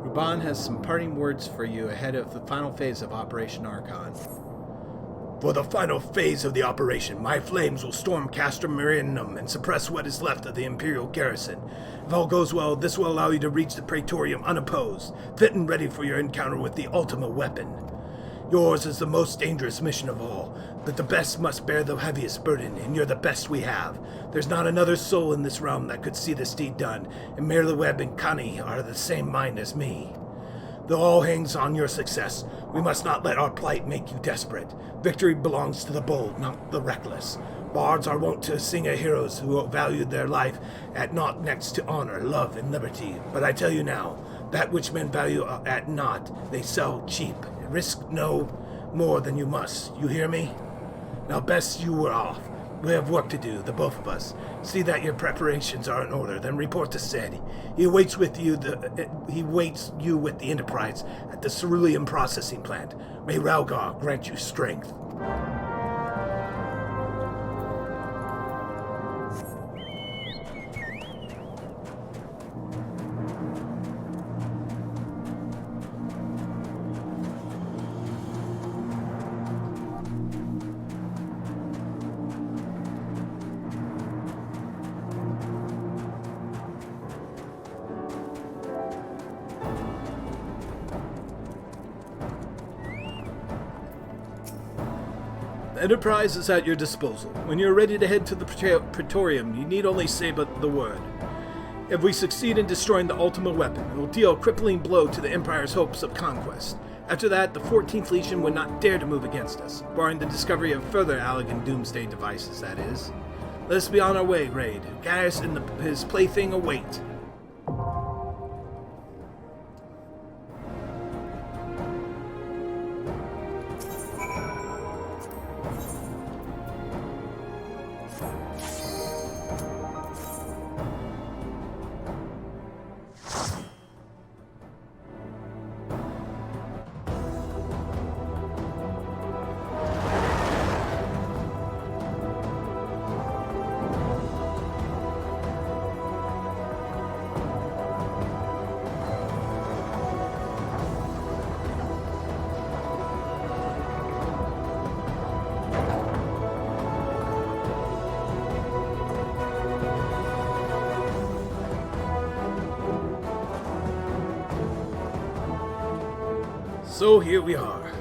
Ruban has some parting words for you ahead of the final phase of Operation Archon. For the final phase of the operation, my flames will storm Castra Marianum and suppress what is left of the Imperial garrison. If all goes well, this will allow you to reach the Praetorium unopposed, fit and ready for your encounter with the Ultima Weapon. Yours is the most dangerous mission of all, but the best must bear the heaviest burden, and you're the best we have. There's not another soul in this realm that could see this deed done, and Mirlaweb and Kani are of the same mind as me. Though all hangs on your success, we must not let our plight make you desperate. Victory belongs to the bold, not the reckless. Bards are wont to sing of heroes who valued their life at naught next to honor, love, and liberty. But I tell you now, that which men value at naught, they sell cheap. Risk no more than you must. You hear me? Now best you were off. We have work to do, the both of us. See that your preparations are in order, then report to Sid. He waits you with the Enterprise at the cerulean processing plant. May Ralgar grant you strength. The Enterprise is at your disposal. When you're ready to head to the Praetorium, you need only say but the word. If we succeed in destroying the Ultima Weapon, it will deal a crippling blow to the Empire's hopes of conquest. After that, the 14th Legion would not dare to move against us, barring the discovery of further Allagan doomsday devices, that is. Let us be on our way, Raide. Gaius and his plaything await. So here we are.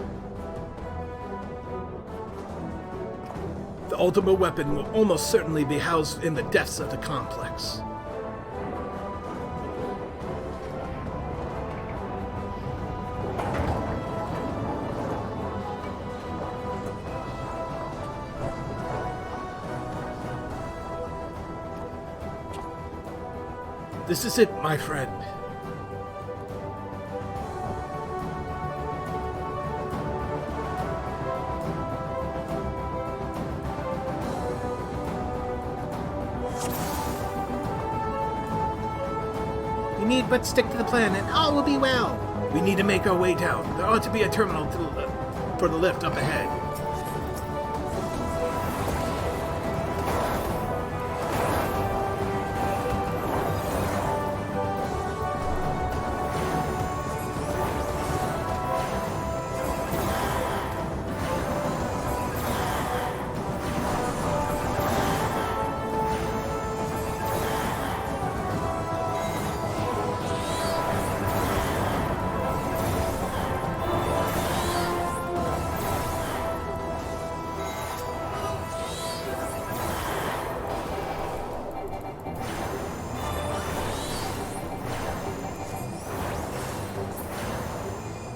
The Ultima Weapon will almost certainly be housed in the depths of the complex. This is it, my friend. We need but stick to the plan and all will be well. We need to make our way down. There ought to be a terminal for the lift up ahead.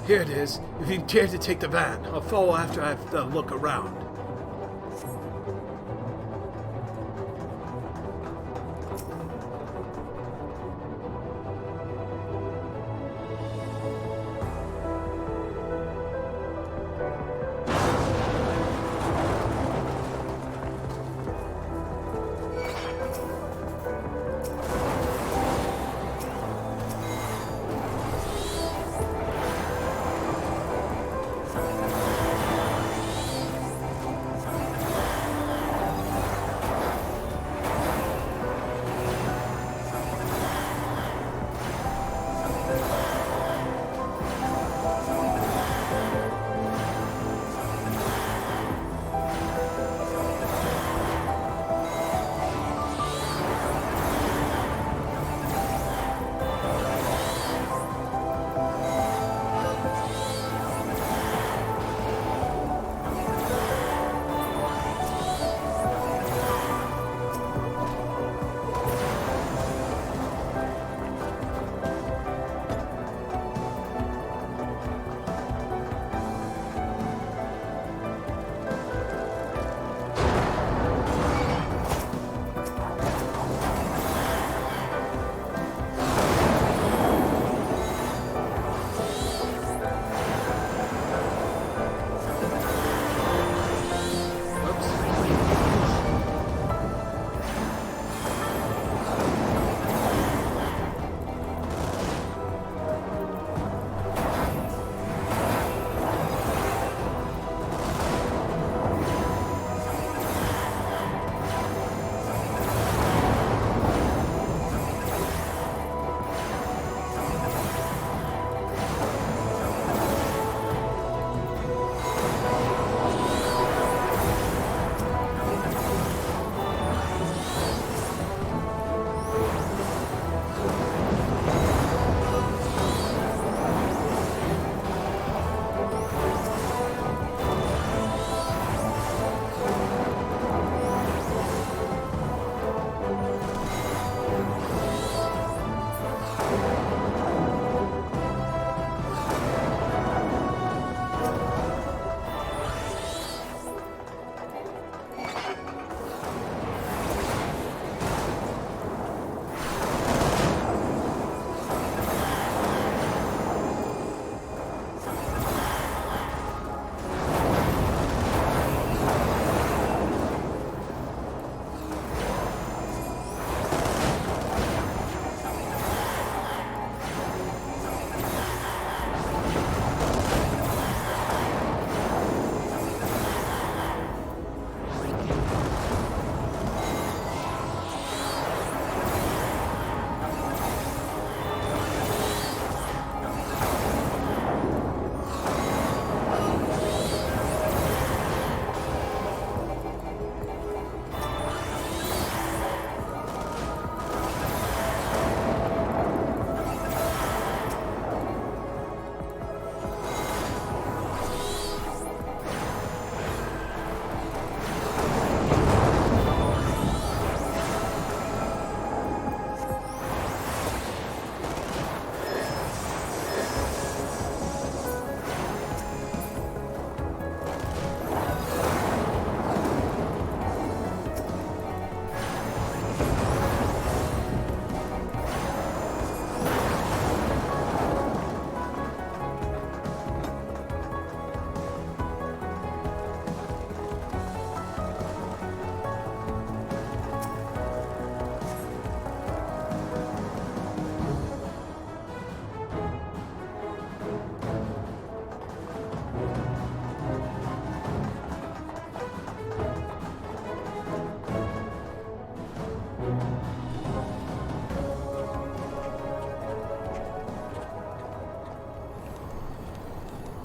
Here it is. If you dare to take the van, I'll follow after I've a look around.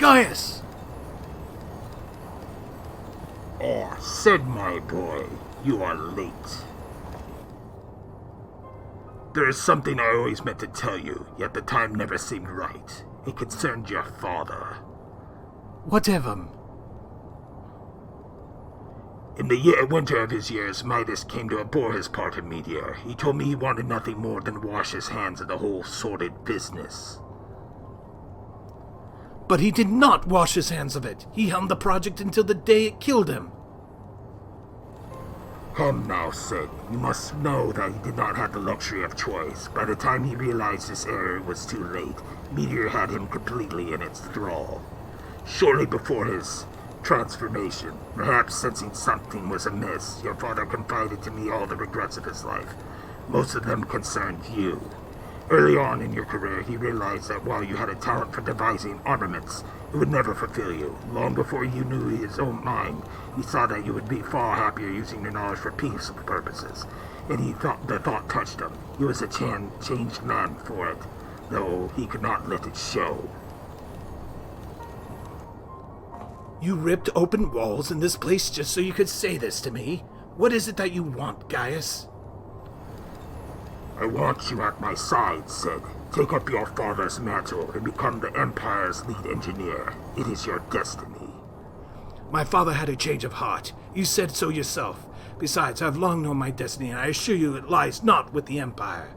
Gaius! Oh, Sid, my boy, you are late. There is something I always meant to tell you, yet the time never seemed right. It concerned your father. What of him? In the winter of his years, Midas came to abhor his part in Meteor. He told me he wanted nothing more than to wash his hands of the whole sordid business. But he did not wash his hands of it. He helmed the project until the day it killed him. Come now, Sid. You must know that he did not have the luxury of choice. By the time he realized his error, it was too late. Meteor had him completely in its thrall. Shortly before his transformation, perhaps sensing something was amiss, your father confided to me all the regrets of his life. Most of them concerned you. Early on in your career, he realized that while you had a talent for devising armaments, it would never fulfill you. Long before you knew his own mind, he saw that you would be far happier using your knowledge for peaceful purposes, and the thought touched him. He was a changed man for it, though he could not let it show. You ripped open walls in this place just so you could say this to me? What is it that you want, Gaius? I want you at my side, Sid. Take up your father's mantle and become the Empire's lead engineer. It is your destiny. My father had a change of heart. You said so yourself. Besides, I've long known my destiny, and I assure you it lies not with the Empire.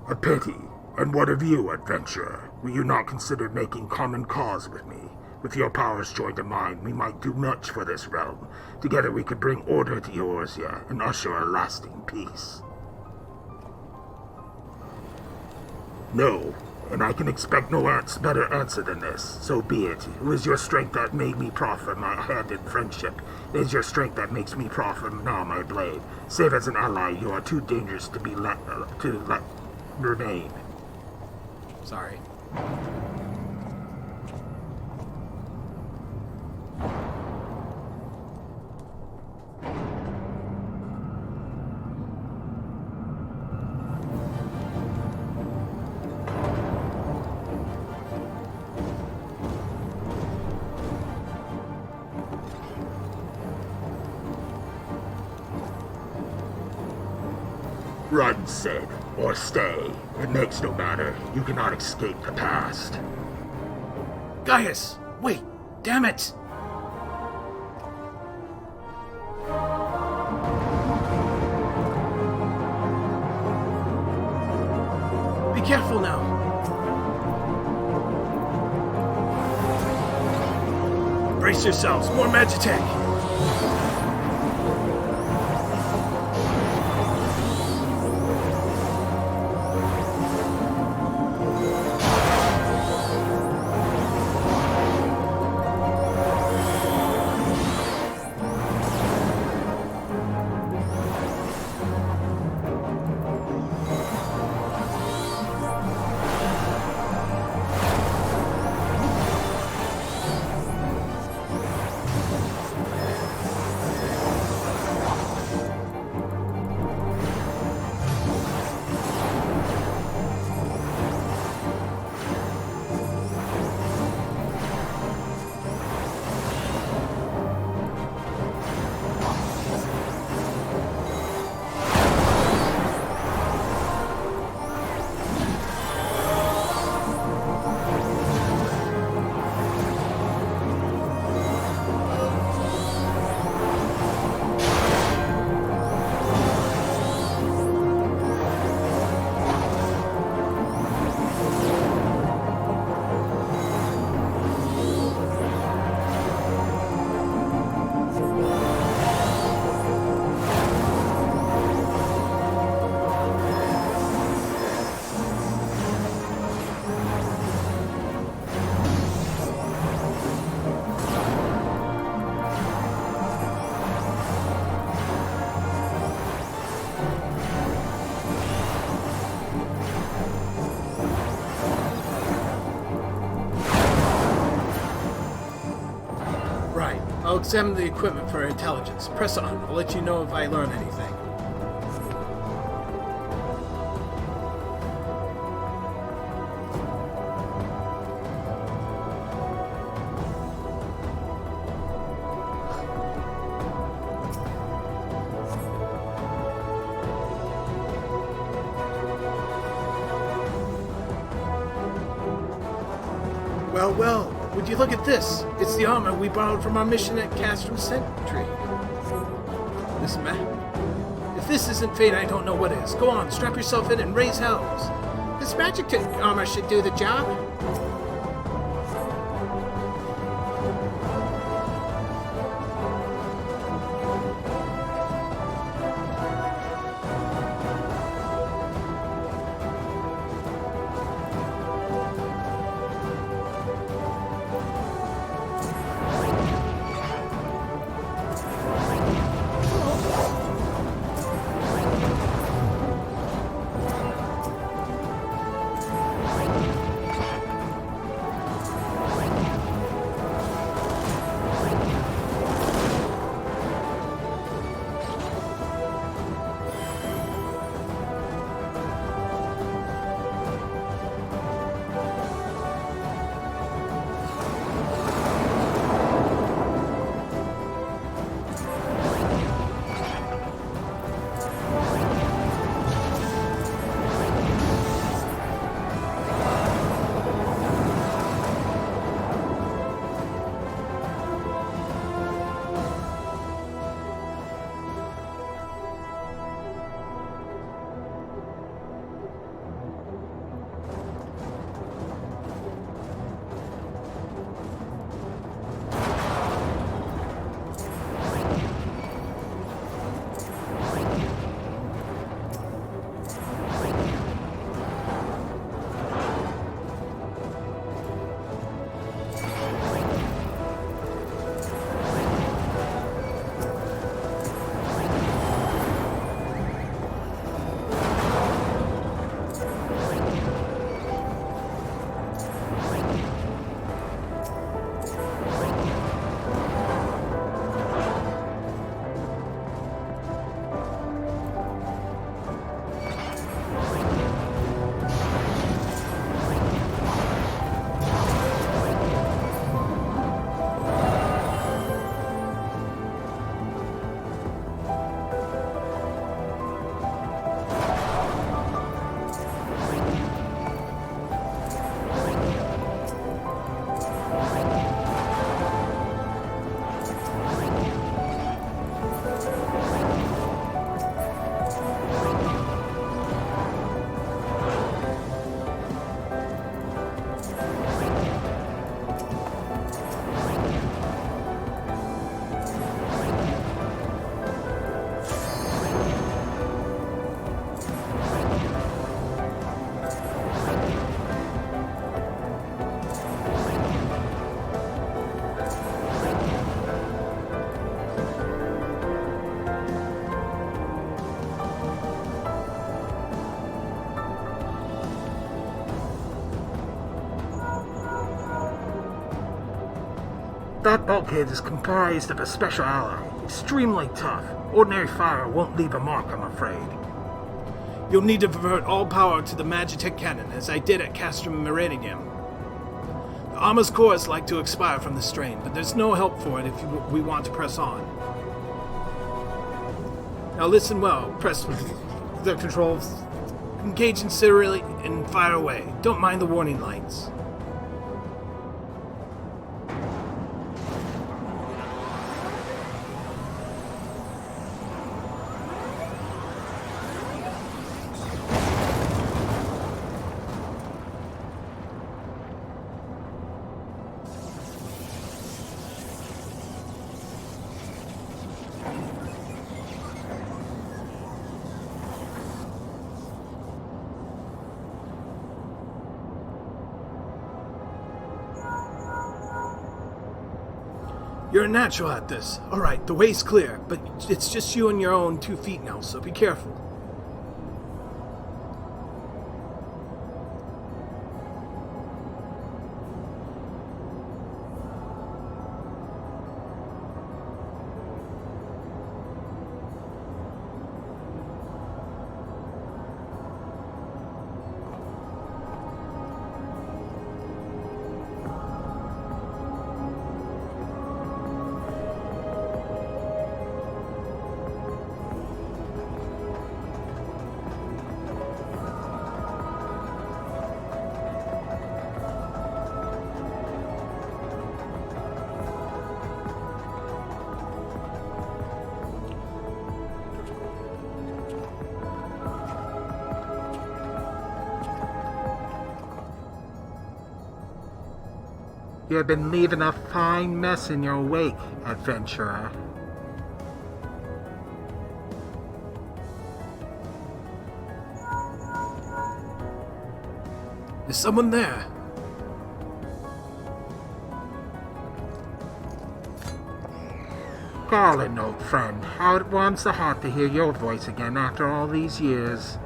A pity. And what of you, adventurer? Will you not consider making common cause with me? With your powers joined to mine, we might do much for this realm. Together we could bring order to Eorzea and usher a lasting peace. No, and I can expect no better answer than this. So be it. It was your strength that made me proffer my hand in friendship. It is your strength that makes me proffer now my blade. Save as an ally, you are too dangerous to let remain. Sorry. Run, Sid, or stay. It makes no matter. You cannot escape the past. Gaius! Wait! Damn it! Be careful now! Brace yourselves! More Magitech! I'll examine the equipment for intelligence. Press on. I'll let you know if I learn anything. Well, would you look at this? It's the armor we borrowed from our mission at Castrum Sentry. This map. If this isn't fate, I don't know what is. Go on, strap yourself in and raise hells. This magic armor should do the job. That bulkhead is comprised of a special alloy, extremely tough. Ordinary fire won't leave a mark, I'm afraid. You'll need to divert all power to the Magitech cannon, as I did at Castrum Meridium. The armor's core is like to expire from the strain, but there's no help for it if we want to press on. Now listen well, press the controls, engage incendiarily, and fire away. Don't mind the warning lights. You're a natural at this. Alright, the way's clear, but it's just you and your own 2 feet now, so be careful. You have been leaving a fine mess in your wake, adventurer. Is someone there? Garland, old friend, how it warms the heart to hear your voice again after all these years.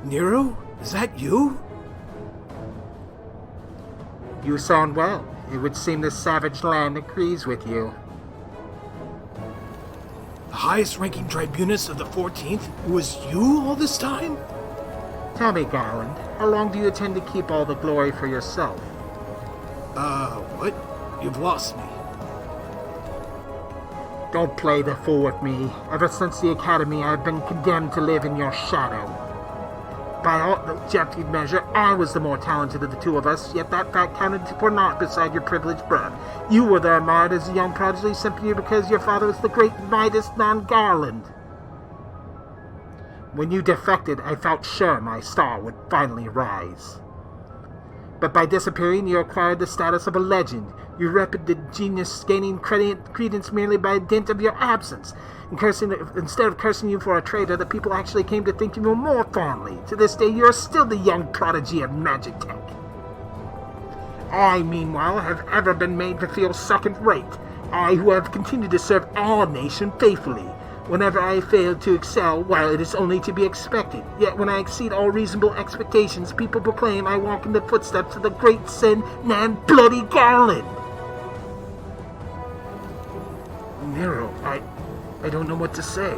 Nero? Is that you? You sound well. It would seem the savage land agrees with you. The highest-ranking tribunus of the 14th was you all this time? Tell me, Garland, how long do you intend to keep all the glory for yourself? What? You've lost me. Don't play the fool with me. Ever since the Academy, I've been condemned to live in your shadow. By all objective measure, I was the more talented of the two of us, yet that fact counted for naught beside your privileged birth. You were there admired as a young prodigy simply because your father was the great Midas non-Garland. When you defected, I felt sure my star would finally rise. But by disappearing, you acquired the status of a legend. You reputed genius, gaining credence merely by dint of your absence. Instead of cursing you for a traitor, the people actually came to think of you more fondly. To this day, you are still the young prodigy of magic tech. I, meanwhile, have ever been made to feel second rate. I, who have continued to serve our nation faithfully. Whenever I fail to excel, while it is only to be expected. Yet when I exceed all reasonable expectations, people proclaim I walk in the footsteps of the great sin, Nan Bloody Garland. Nero, I don't know what to say.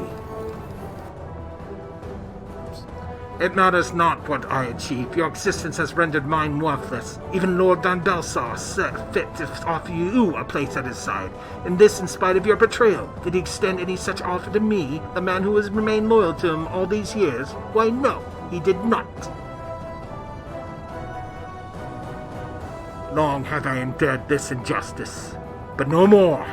It matters not what I achieve. Your existence has rendered mine worthless. Even Lord Van Baelsar said fit to offer you a place at his side, and this in spite of your betrayal. Did he extend any such offer to me, the man who has remained loyal to him all these years? Why, no, he did not. Long have I endured this injustice, but no more.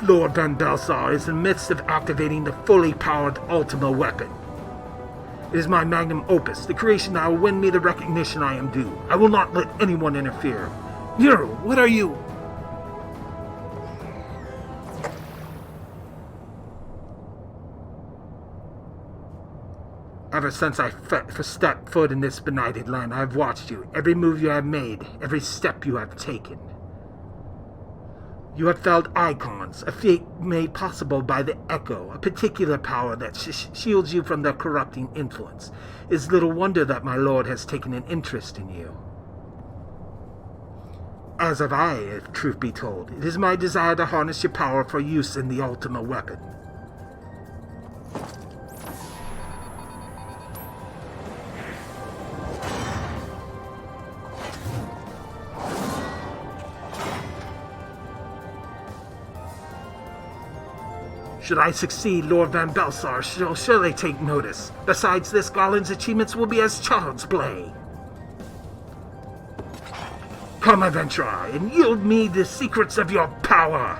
Lord Van Baelsar is in the midst of activating the fully powered Ultima Weapon. It is my magnum opus, the creation that will win me the recognition I am due. I will not let anyone interfere. Nero, what are you? Ever since I stepped foot in this benighted land, I have watched you, every move you have made, every step you have taken. You have felled icons, a feat made possible by the Echo, a particular power that shields you from their corrupting influence. It is little wonder that my lord has taken an interest in you. As have I, if truth be told. It is my desire to harness your power for use in the Ultima Weapon. Should I succeed, Lord Van Baelsar shall surely take notice. Besides this, Garland's achievements will be as child's play. Come, adventurer, and yield me the secrets of your power.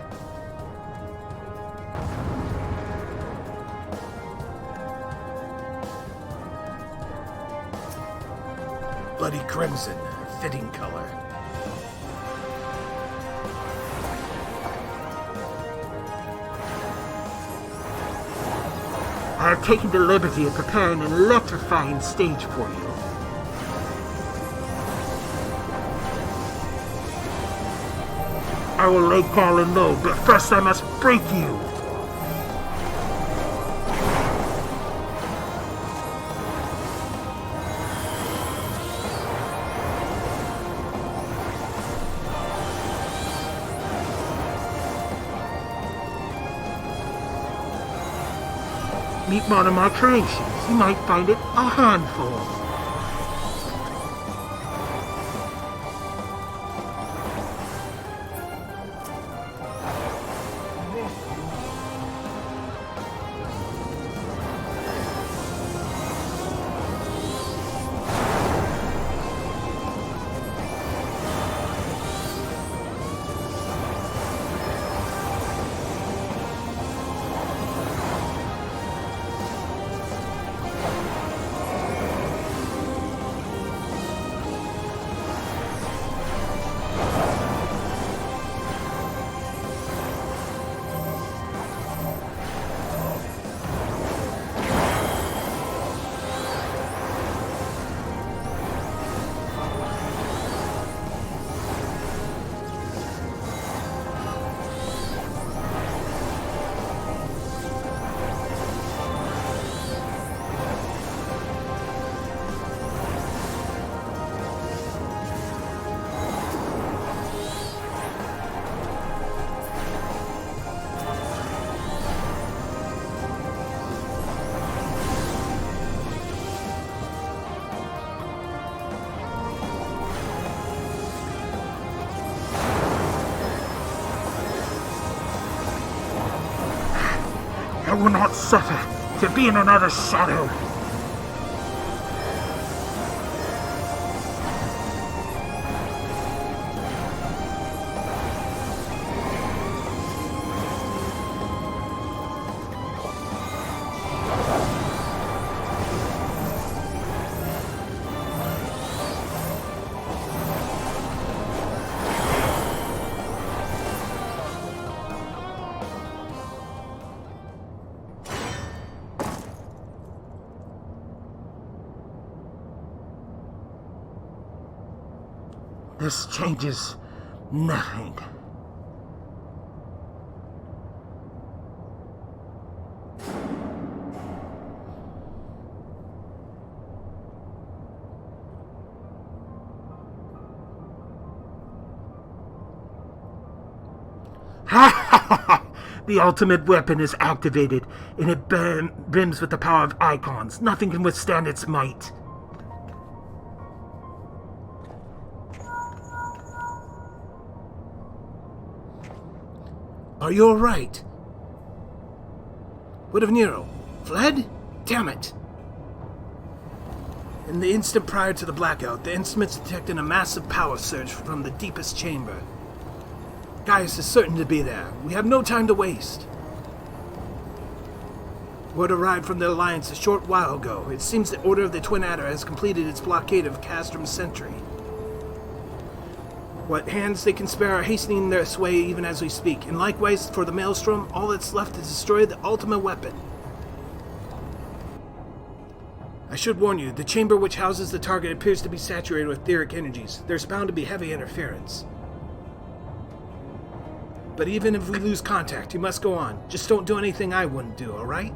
Bloody crimson, fitting color. I have taken the liberty of preparing an electrifying stage for you. I will lay Garland low, but first I must break you. Meet one of my creations. You might find it a handful. I will not suffer to be in another shadow. This changes nothing. The ultimate weapon is activated, and it brims with the power of icons. Nothing can withstand its might. Are you alright? What of Nero? Fled? Damn it! In the instant prior to the blackout, the instruments detected a massive power surge from the deepest chamber. Gaius is certain to be there. We have no time to waste. Word arrived from the Alliance a short while ago. It seems the Order of the Twin Adder has completed its blockade of Castrum's Sentry. What hands they can spare are hastening their way even as we speak, and likewise for the Maelstrom, all that's left is to destroy the Ultima Weapon. I should warn you, the chamber which houses the target appears to be saturated with etheric energies. There's bound to be heavy interference. But even if we lose contact, you must go on. Just don't do anything I wouldn't do, alright?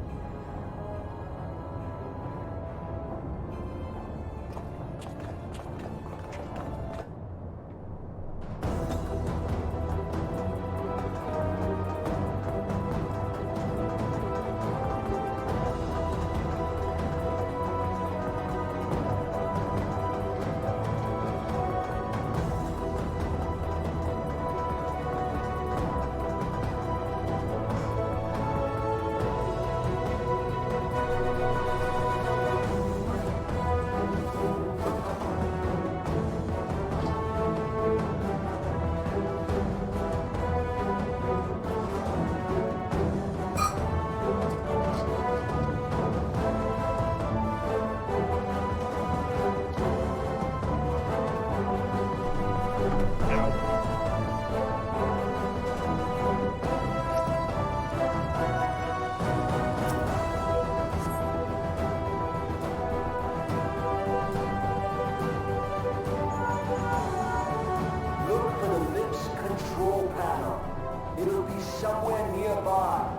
Somewhere nearby.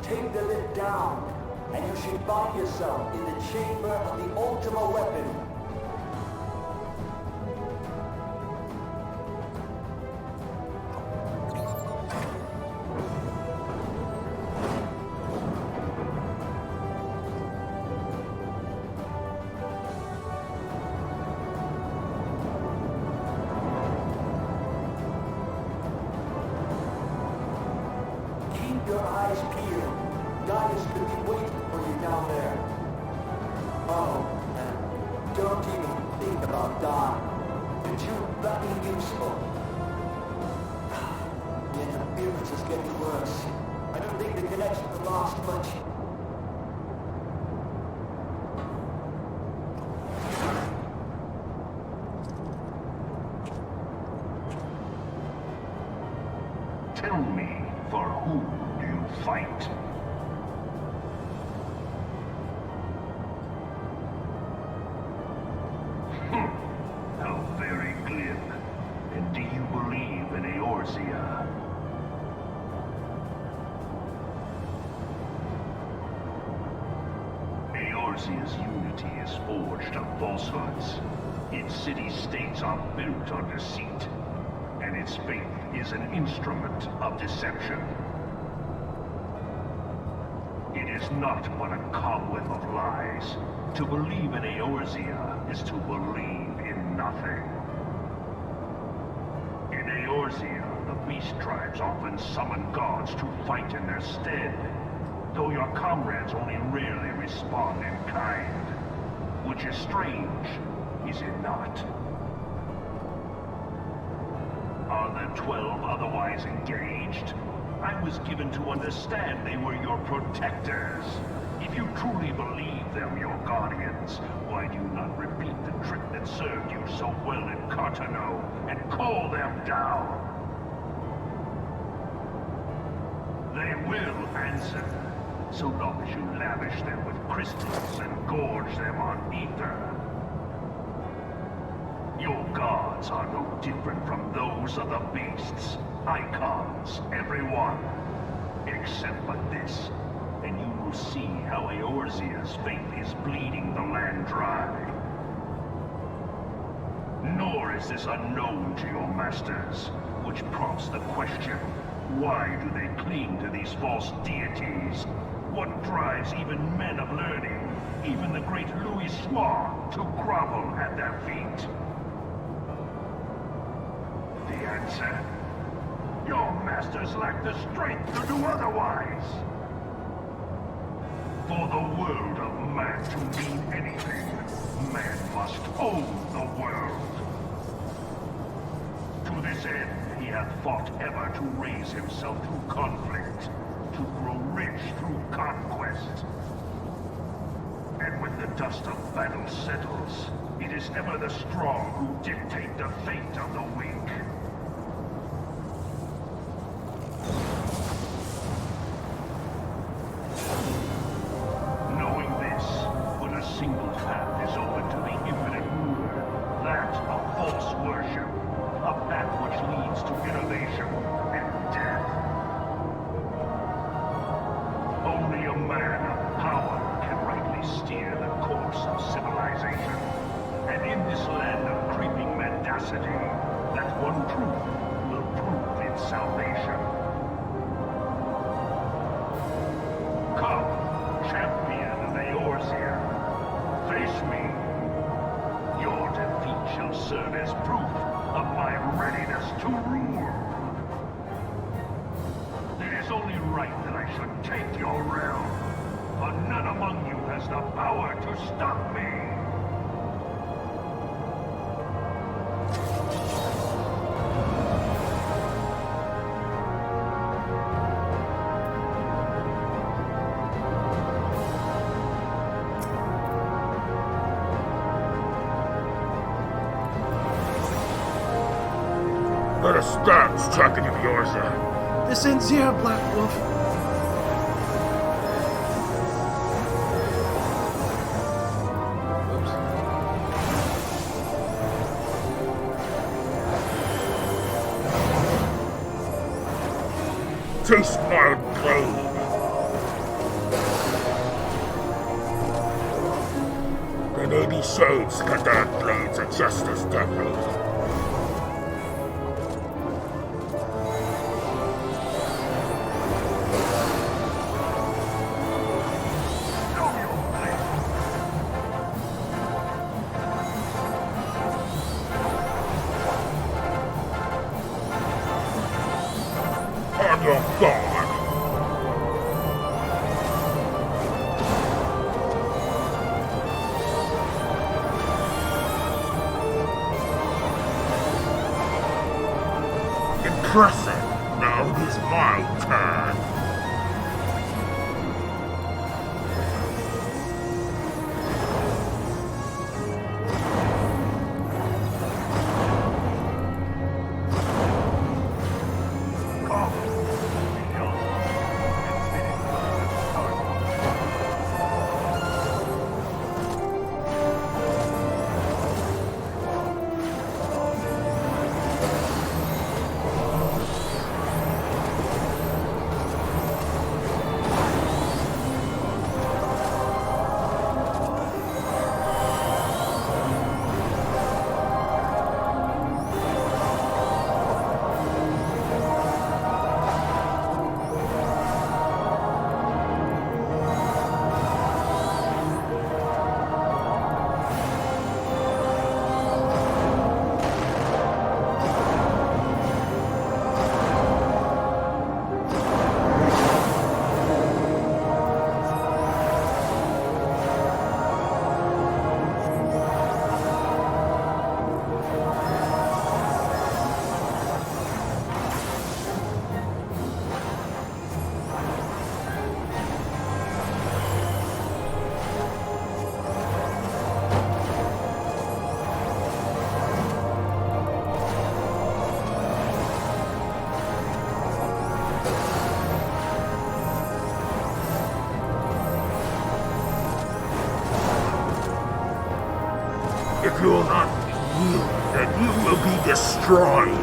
Take the lid down, and you should find yourself in the chamber of the Ultima Weapon. Your eyes peeled. Gaius could be waiting for you down there. Oh, and don't even think about dying. You're too bloody useful. The interference is getting worse. I don't think the connection will last much. Tell me, for whom do you fight? How very glib. And do you believe in Eorzea? Eorzea's unity is forged of falsehoods. Its city-states are built on deceit. And its faith is an instrument of deception. It is not but a cobweb of lies. To believe in Eorzea is to believe in nothing. In Eorzea, the beast tribes often summon gods to fight in their stead. though your comrades only rarely respond in kind. Which is strange, is it not? Are the 12 otherwise engaged? I was given to understand they were your protectors. If you truly believe them your guardians, why do you not repeat the trick that served you so well in Cartano and call them down? They will answer, so long as you lavish them with crystals and gorge them on ether. Your gods are no different from those of the beasts. Icons, every one. Except for this, and you will see how Eorzea's faith is bleeding the land dry. Nor is this unknown to your masters, which prompts the question, why do they cling to these false deities? What drives even men of learning, even the great Louis Swan, to grovel at their feet? The answer? Your masters lack the strength to do otherwise. For the world of man to mean anything, man must own the world. To this end, he hath fought ever to raise himself through conflict, to grow rich through conquest. And when the dust of battle settles, it is ever the strong who dictate the fate of the weak. Knowing this, but a single path is open to the infinite ruler, that of false worship, a path which leads to innovation and death. Only a man of power can rightly steer the course of civilization. And in this land of creeping mendacity, that one truth will prove its salvation. Come, champion of Eorzea, face me. Your defeat shall serve as proof of my readiness to rule. It is only right that I should take your realm, but none among you has the power to stop me. Let us dance, champion of Eorzea. This ends here, Black Wolf. Taste my blade. There may be shades, but their blades are just as deadly. On your guard. Impressive. Now it is my turn. you'll not yield, then you will be destroyed.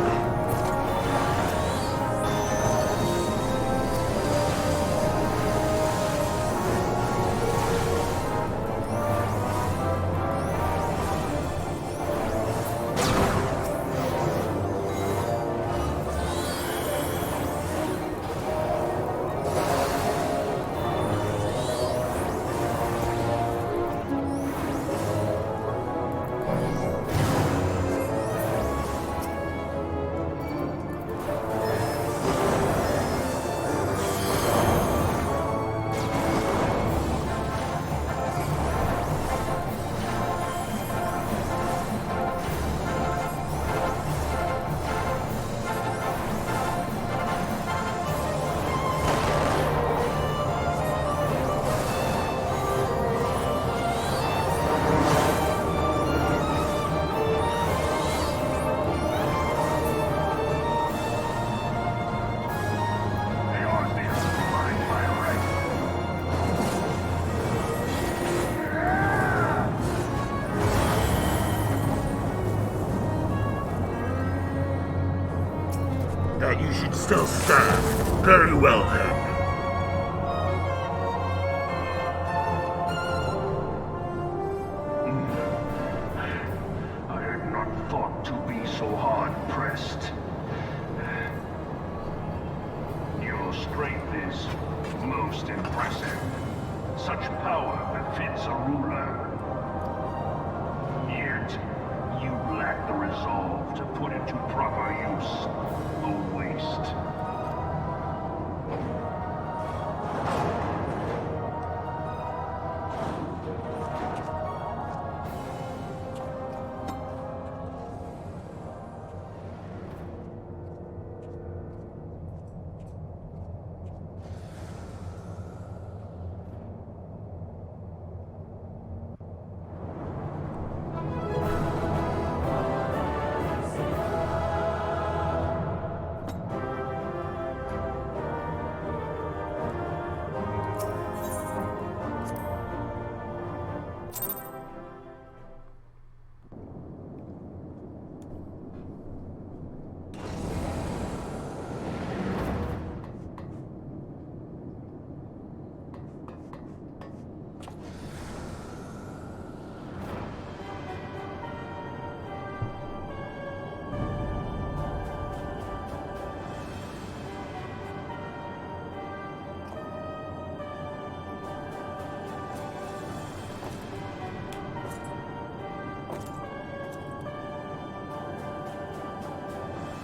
That you should still stand. Very well then. I had not thought to be so hard-pressed. Your strength is most impressive. Such power befits a ruler. Yet, you lack the resolve to put it to proper use. A waste.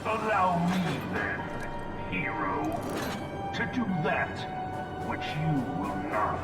Allow me then, hero, to do that which you will not.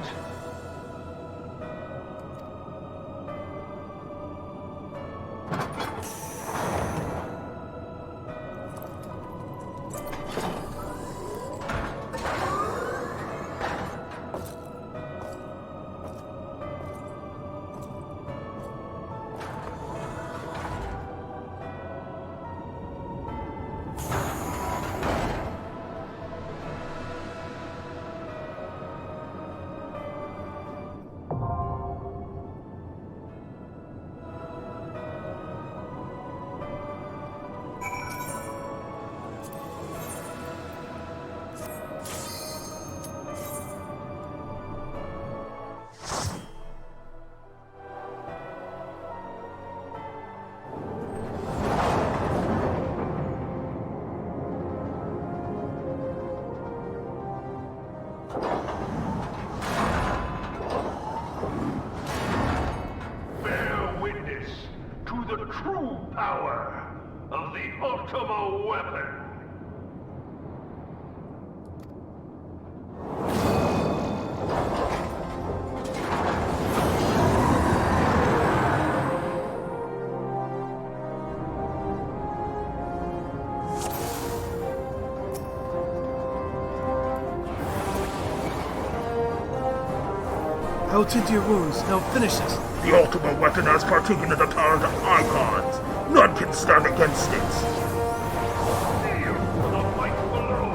The true power of the Ultima Weapon. I'll tend to your wounds. Now finish this. The Ultima Weapon has partaken of the power of the Archons. None can stand against it. Feel the fight below.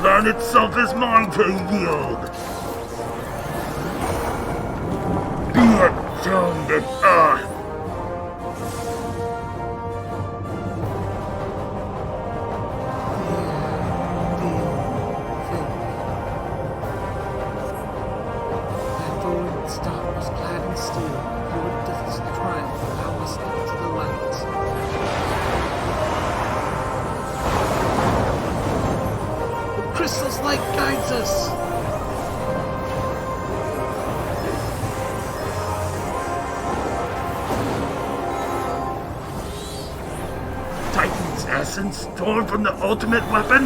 land itself is mine to yield. Be entombed in earth. Crystal's light guides us! Titan's essence torn from the ultimate weapon?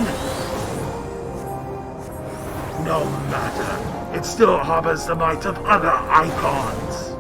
No matter. It still harbors the might of other icons.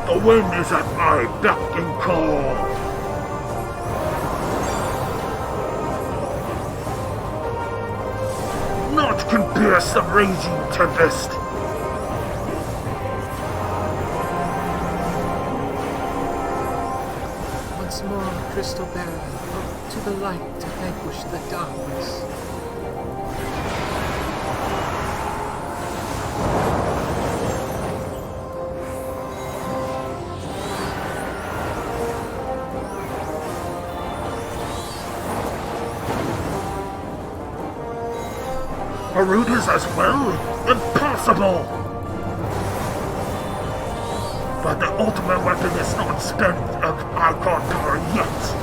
The wind is at my beck and call. Naught can pierce the raging tempest. Once more, Crystal Barrier, look to the light to vanquish the darkness. Marudas as well? Impossible! But the ultimate weapon is not spent of Archon power yet.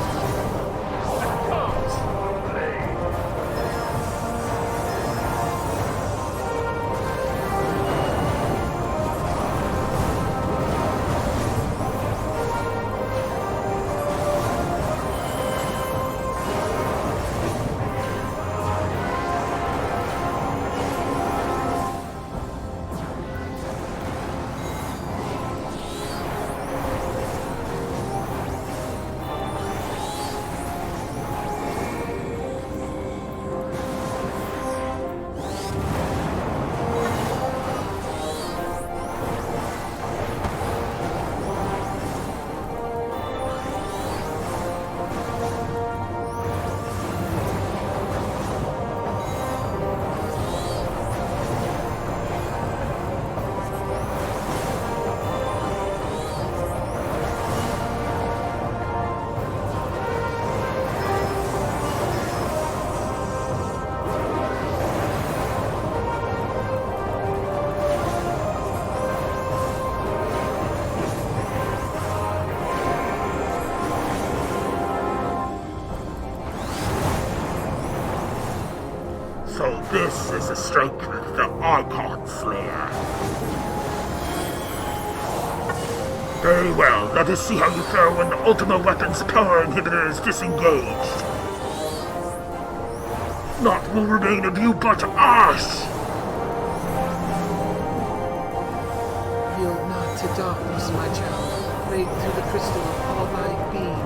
So this is the strength of the Archon Slayer. Very well, let us see how you fare when the Ultima Weapon's power inhibitor is disengaged. Naught will remain of you but ash! Yield not to darkness, my child. Raid through the crystal of all thy being.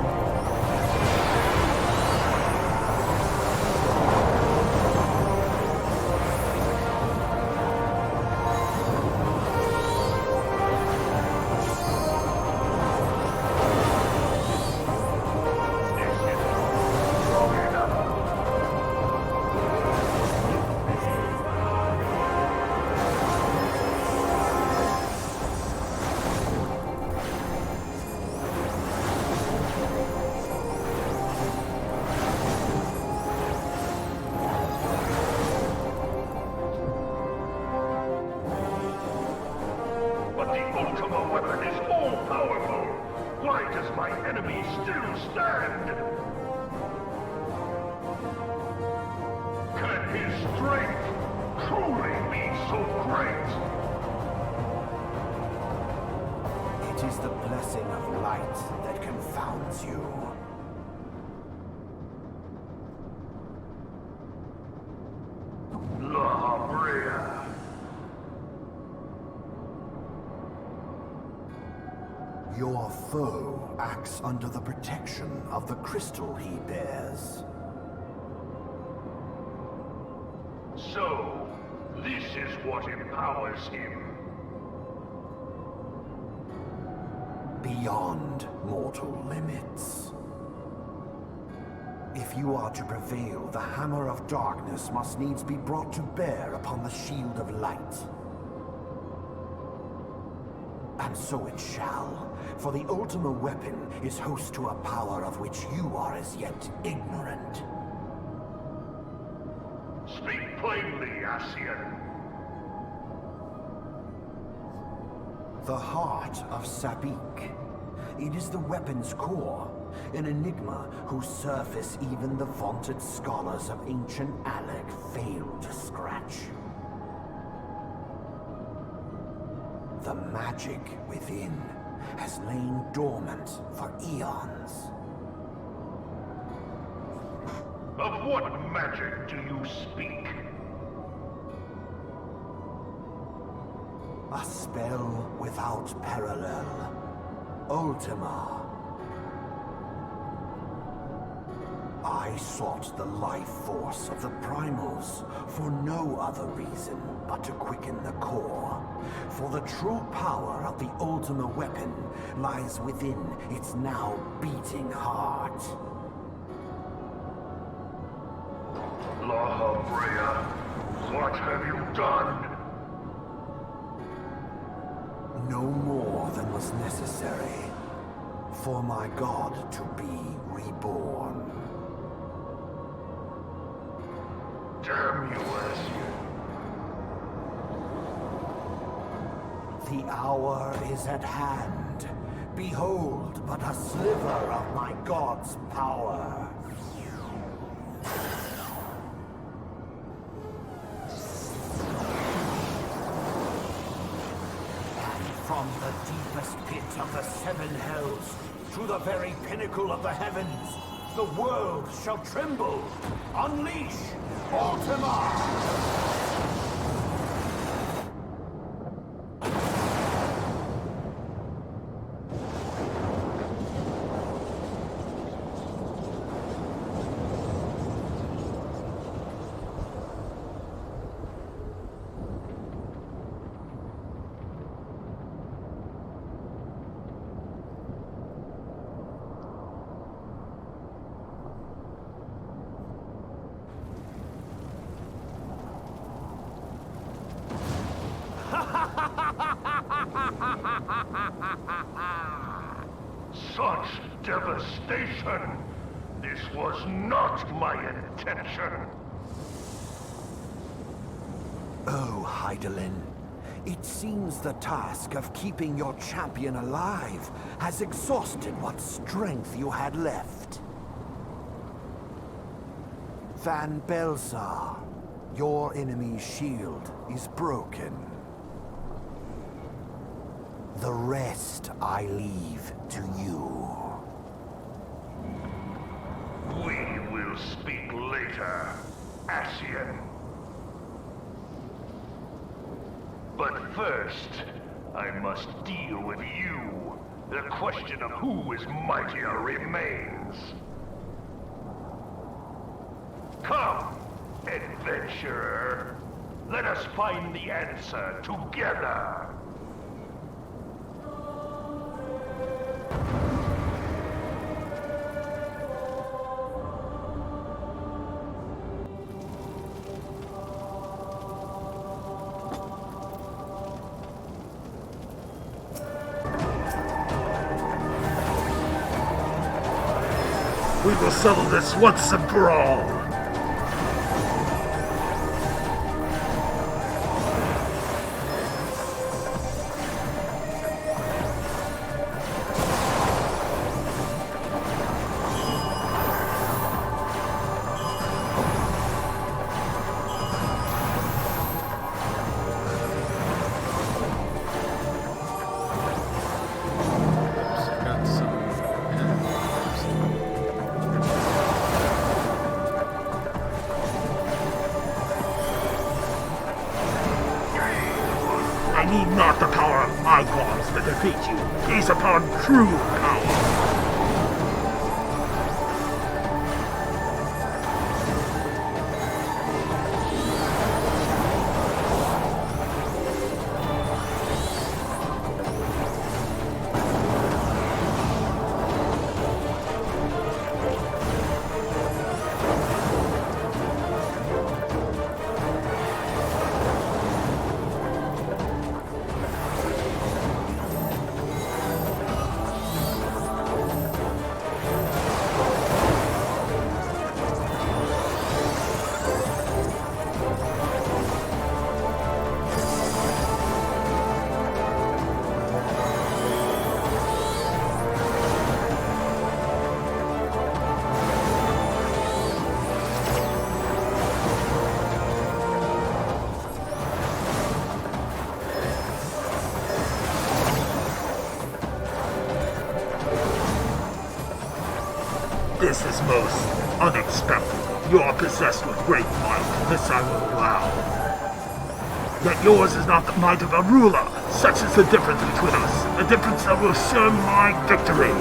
still stand? Can his strength truly be so great? It is the blessing of light that confounds you. Lahabra. Your foe acts under the protection of the crystal he bears. So, this is what empowers him. Beyond mortal limits. If you are to prevail, the hammer of darkness must needs be brought to bear upon the shield of light. And so it shall, for the Ultima Weapon is host to a power of which you are as yet ignorant. Speak plainly, Ascian. The heart of Sabik. It is the weapon's core, an enigma whose surface even the vaunted scholars of ancient Alec failed to scratch. The magic within has lain dormant for eons. Of what magic do you speak? A spell without parallel. Ultima. I sought the life force of the primals for no other reason but to quicken the core. For the true power of the Ultima Weapon lies within its now beating heart. Lahabra, what have you done? No more than was necessary for my god to be reborn. Damn you, Ascian. The hour is at hand. Behold but a sliver of my god's power. From the deepest pit of the seven hells, to the very pinnacle of the heavens, the world shall tremble. Unleash Ultima! Such devastation! This was not my intention! Oh, Hydaelyn. It seems the task of keeping your champion alive has exhausted what strength you had left. Van Baelsar, your enemy's shield is broken. The rest I leave to you. We will speak later, Ascian. But first, I must deal with you. The question of who is mightier remains. Come, adventurer. Let us find the answer together. We will settle this once and for all! not the power of my gods to defeat you. Gaze upon true power. This is most unexpected. You are possessed with great might. This I will allow. Yet yours is not the might of a ruler. Such is the difference between us. A difference that will assure my victory.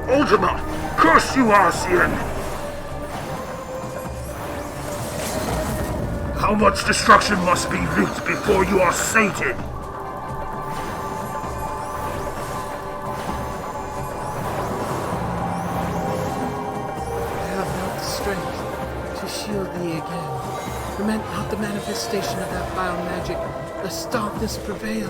Ultima! Curse you, Arcean! How much destruction must be wreaked before you are sated? I have not the strength to shield thee again. Permit not the manifestation of that vile magic, lest darkness prevail.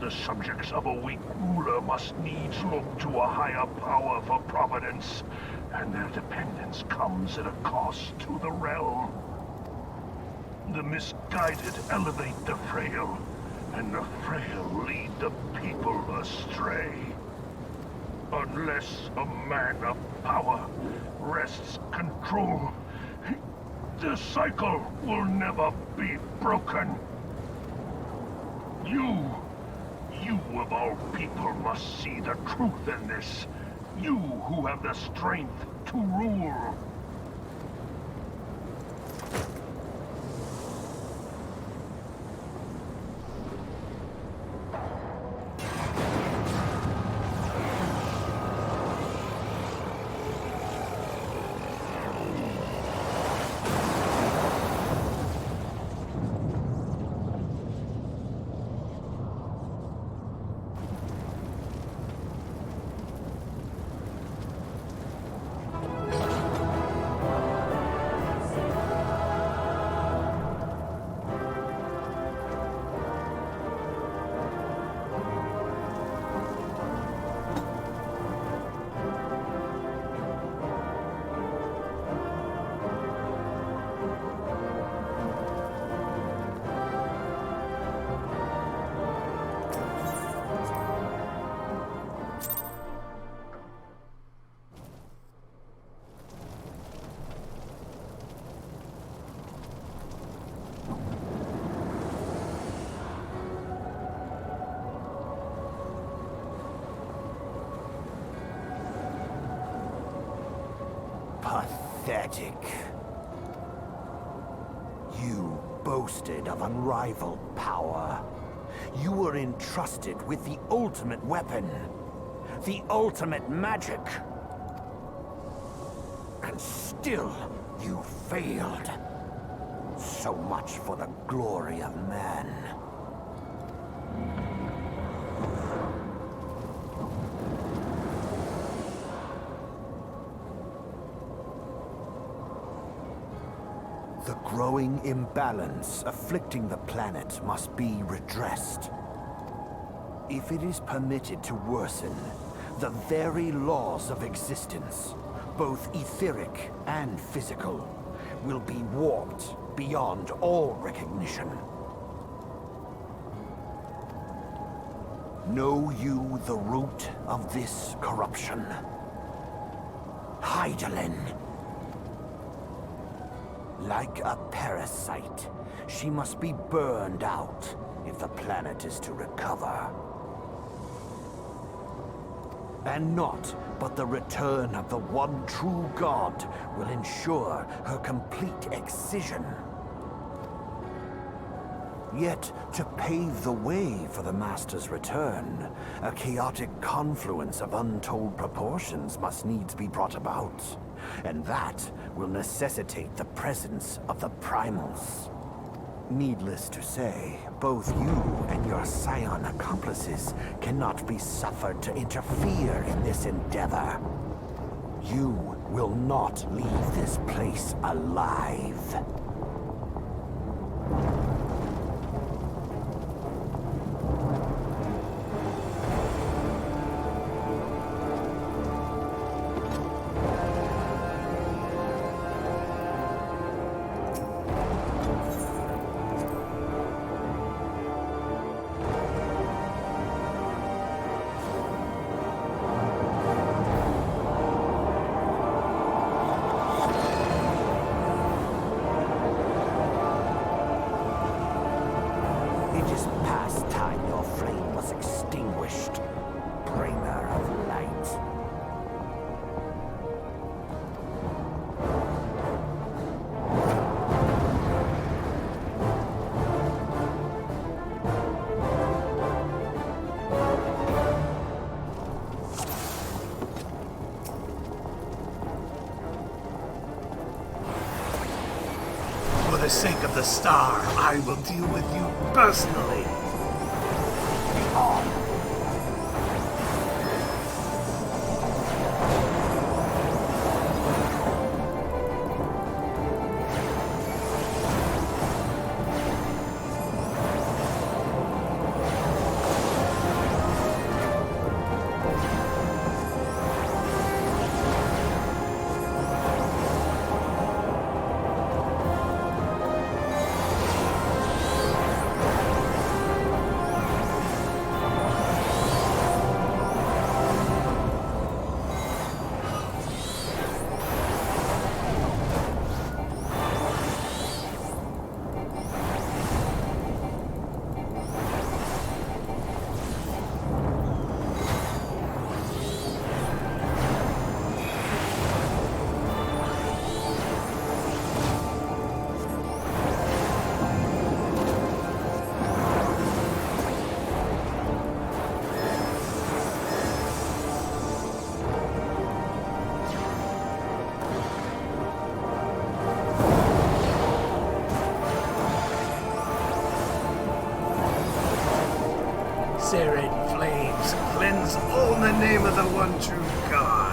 The subjects of a weak ruler must needs look to a higher power for providence, and their dependence comes at a cost to the realm. The misguided elevate the frail, and the frail lead the people astray. Unless a man of power wrests control, the cycle will never be broken. You of all people must see the truth in this. You who have the strength to rule. Pathetic. You boasted of unrivaled power. You were entrusted with the ultimate weapon, the ultimate magic. And still, you failed. So much for the glory of man. The growing imbalance afflicting the planet must be redressed. If it is permitted to worsen, the very laws of existence, both etheric and physical, will be warped beyond all recognition. Know you the root of this corruption? Hydaelyn. Like a parasite, she must be burned out if the planet is to recover. And naught but the return of the one true god will ensure her complete excision. Yet, to pave the way for the Master's return, a chaotic confluence of untold proportions must needs be brought about. And that will necessitate the presence of the primals. Needless to say, both you and your scion accomplices cannot be suffered to interfere in this endeavor. You will not leave this place alive. For the sake of the star, I will deal with you personally. searing flames cleanse all in the name of the one true God.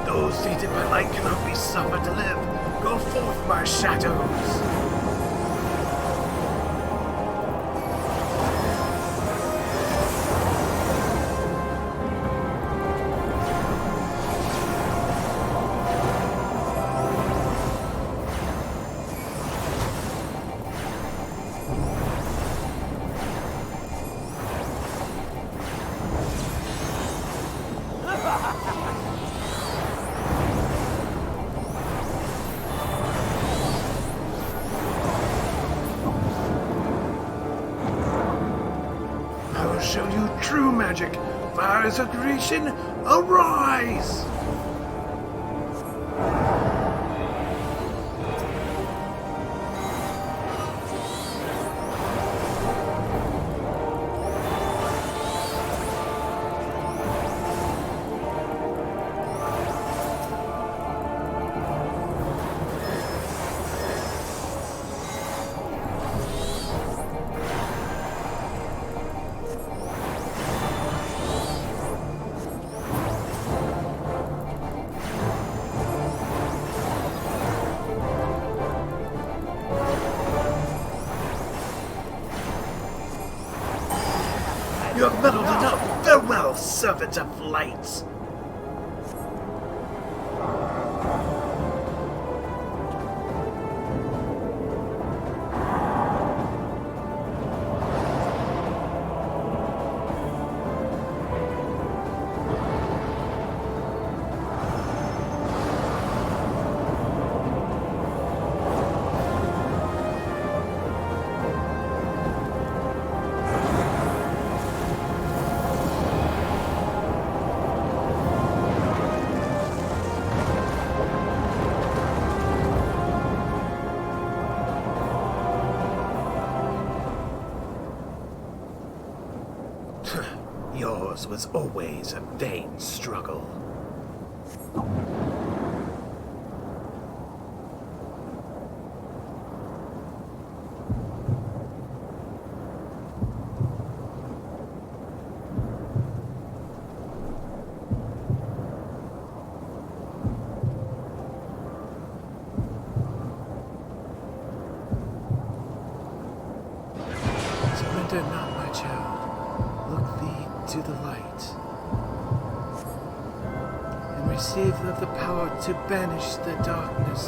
Those seated by light cannot be suffered to live. Go forth, my shadows! Show you true magic. Fires of creation, arise! You have meddled enough. Farewell, servant of light. Yours was always a vain struggle. Surrender not, my child. Look thee to the light, and receive of the power to banish the darkness.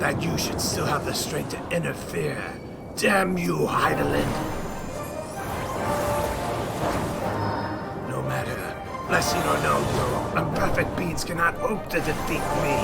That you should still have the strength to interfere. Damn you, Heideland! Blessing or no, your imperfect beings cannot hope to defeat me.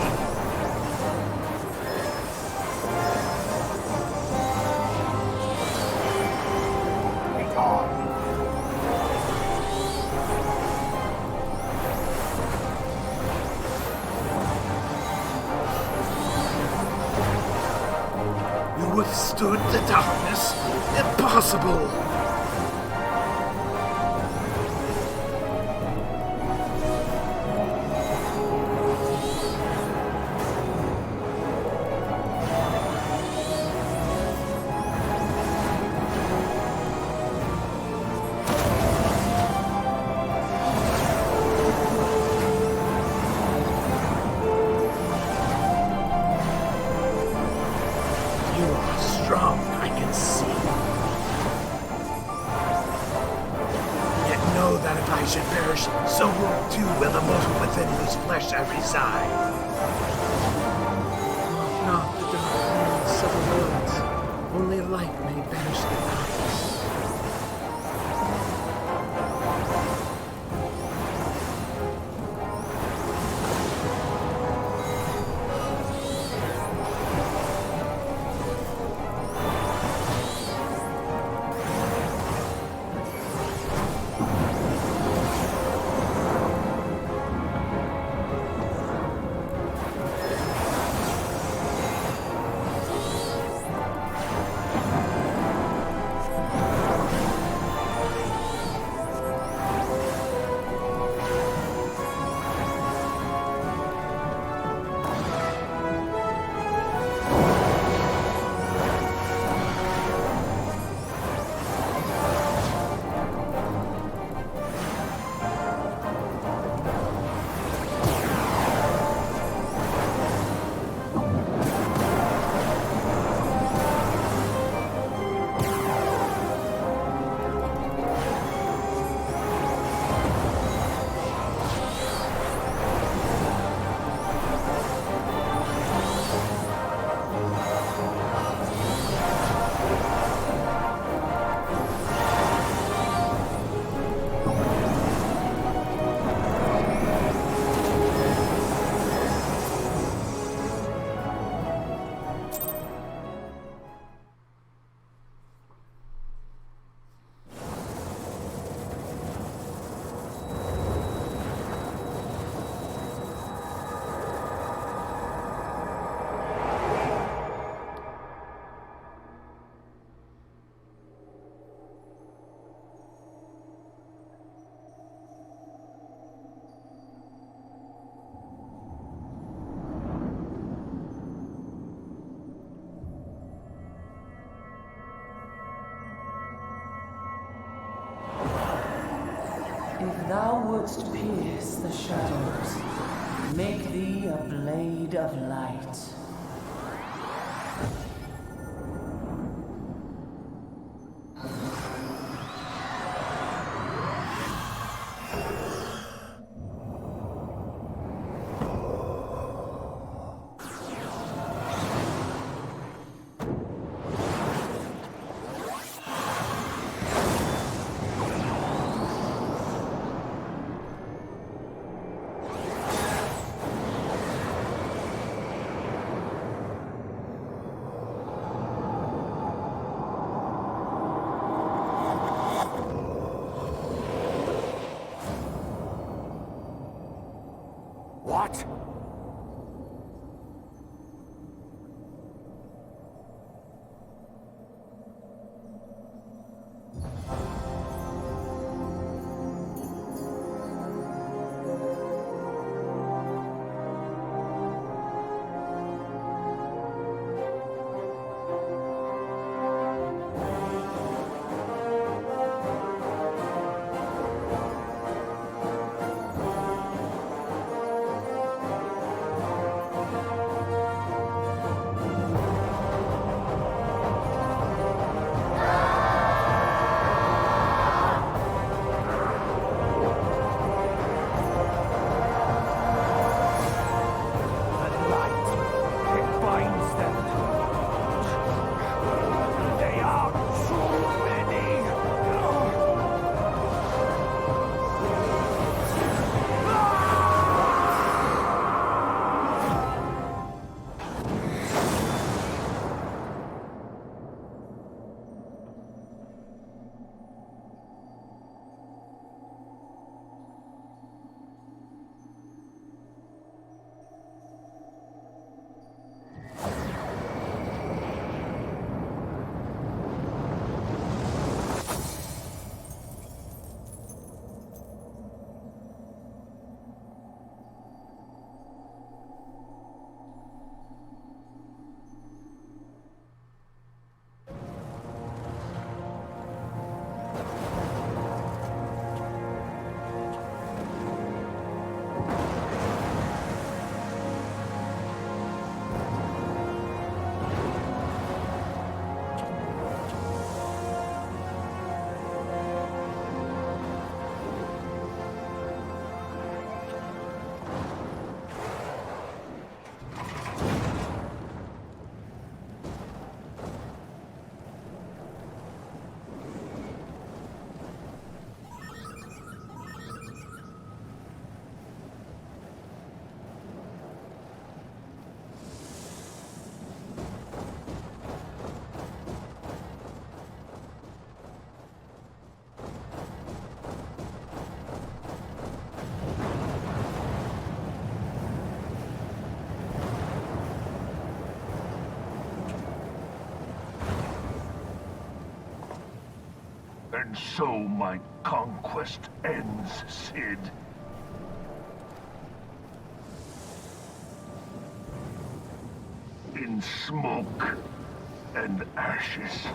You withstood the darkness? Impossible! I should perish, so too will the mortal within whose flesh I reside. Not the dark lands of the worlds. Only light may banish the darkness. If thou wouldst pierce the shadows, make thee a blade of light. What? And so my conquest ends, Cid. In smoke and ashes.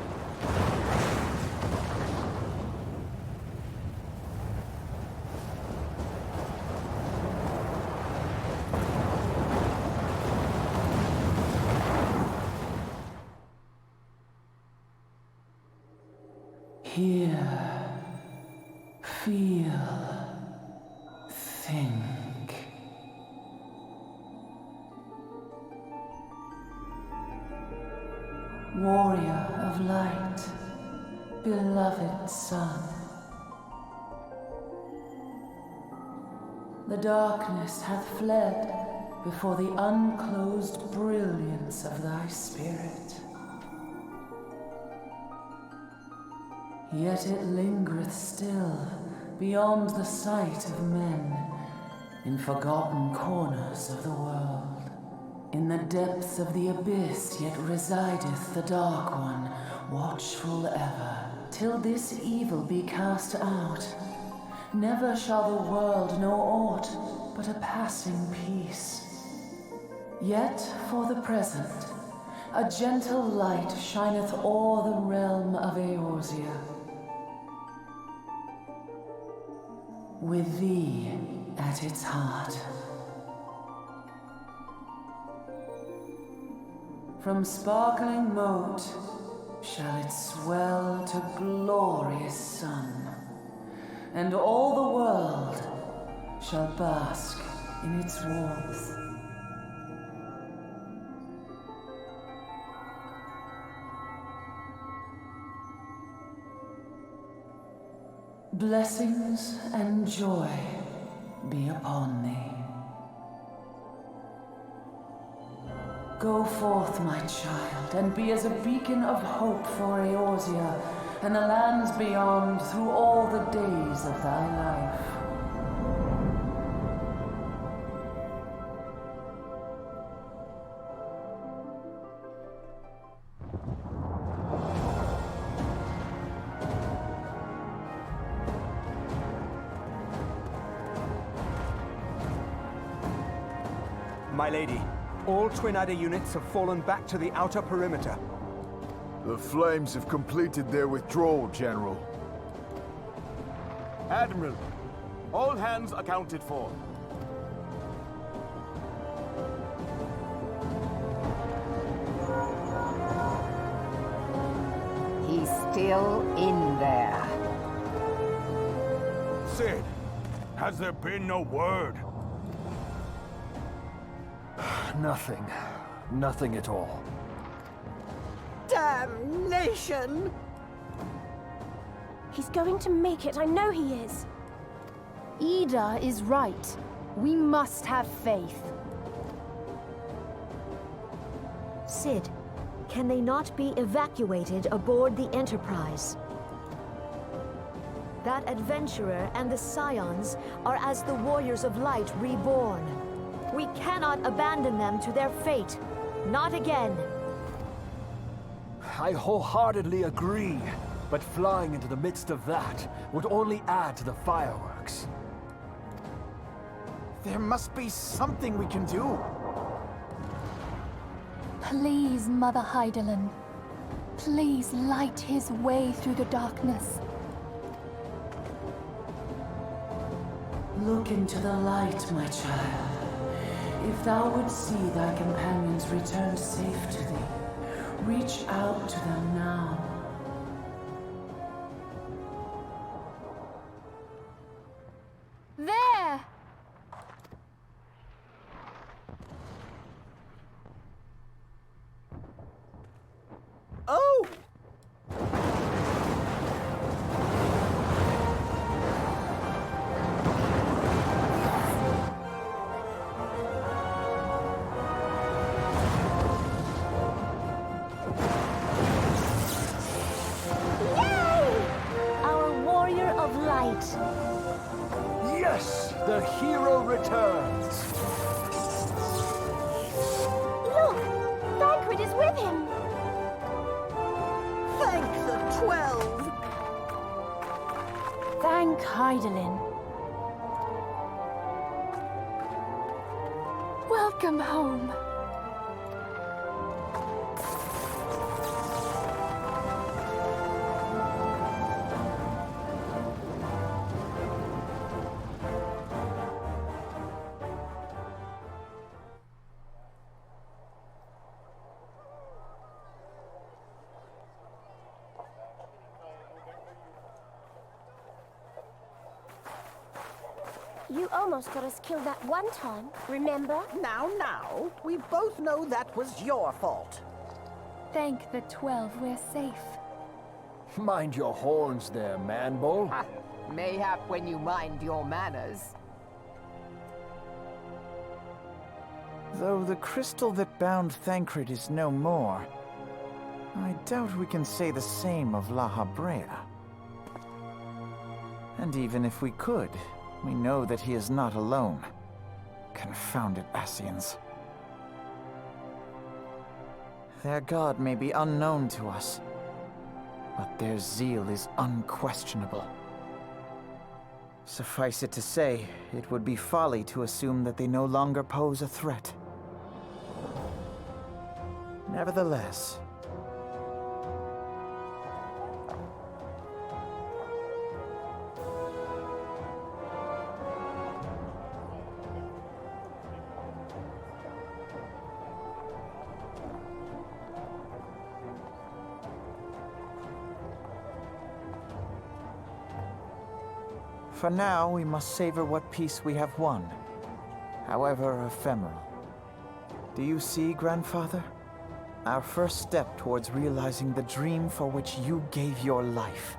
Hear, feel, think. Warrior of light, beloved son. The darkness hath fled before the unclosed brilliance of thy spirit. Yet it lingereth still beyond the sight of men, in forgotten corners of the world. In the depths of the abyss yet resideth the Dark One, watchful ever, till this evil be cast out. Never shall the world know aught but a passing peace. Yet for the present, a gentle light shineth o'er the realm of Eorzea. With thee at its heart. From sparkling moat shall it swell to glorious sun, and all the world shall bask in its warmth. Blessings and joy be upon thee. Go forth, my child, and be as a beacon of hope for Eorzea and the lands beyond through all the days of thy life. My lady, all Twin Adder units have fallen back to the outer perimeter. The Flames have completed their withdrawal, General. Admiral, all hands accounted for. He's still in there. Cid, has there been no word? Nothing. Nothing at all. Damnation! He's going to make it, I know he is. Ida is right. We must have faith. Cid, can they not be evacuated aboard the Enterprise? That adventurer and the Scions are as the Warriors of Light reborn. We cannot abandon them to their fate. Not again. I wholeheartedly agree, but flying into the midst of that would only add to the fireworks. There must be something we can do. Please, Mother Hydaelyn. Please light his way through the darkness. Look into the light, my child. If thou would see thy companions return safe to thee, reach out to them now. There! Oh! Yes! The hero returns! Look! Thancred is with him! Thank the 12! Thank Hydaelyn. Welcome home. You almost got us killed that one time, remember? Now, we both know that was your fault. Thank the 12 we're safe. Mind your horns there, man-bull. Mayhap when you mind your manners. Though the crystal that bound Thancred is no more, I doubt we can say the same of Lahabra. And even if we could, we know that he is not alone. Confounded Ascians. Their god may be unknown to us, but their zeal is unquestionable. Suffice it to say, it would be folly to assume that they no longer pose a threat. Nevertheless, for now, we must savor what peace we have won, however ephemeral. Do you see, Grandfather? Our first step towards realizing the dream for which you gave your life.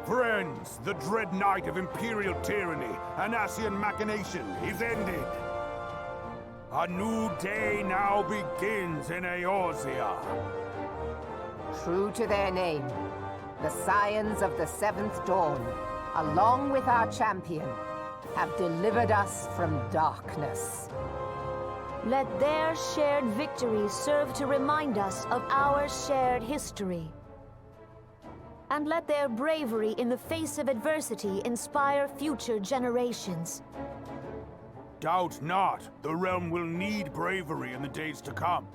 Friends, the dread night of Imperial tyranny and Ascian machination is ended. A new day now begins in Eorzea. True to their name, the Scions of the Seventh Dawn, along with our champion, have delivered us from darkness. Let their shared victory serve to remind us of our shared history. And let their bravery in the face of adversity inspire future generations. Doubt not, the realm will need bravery in the days to come.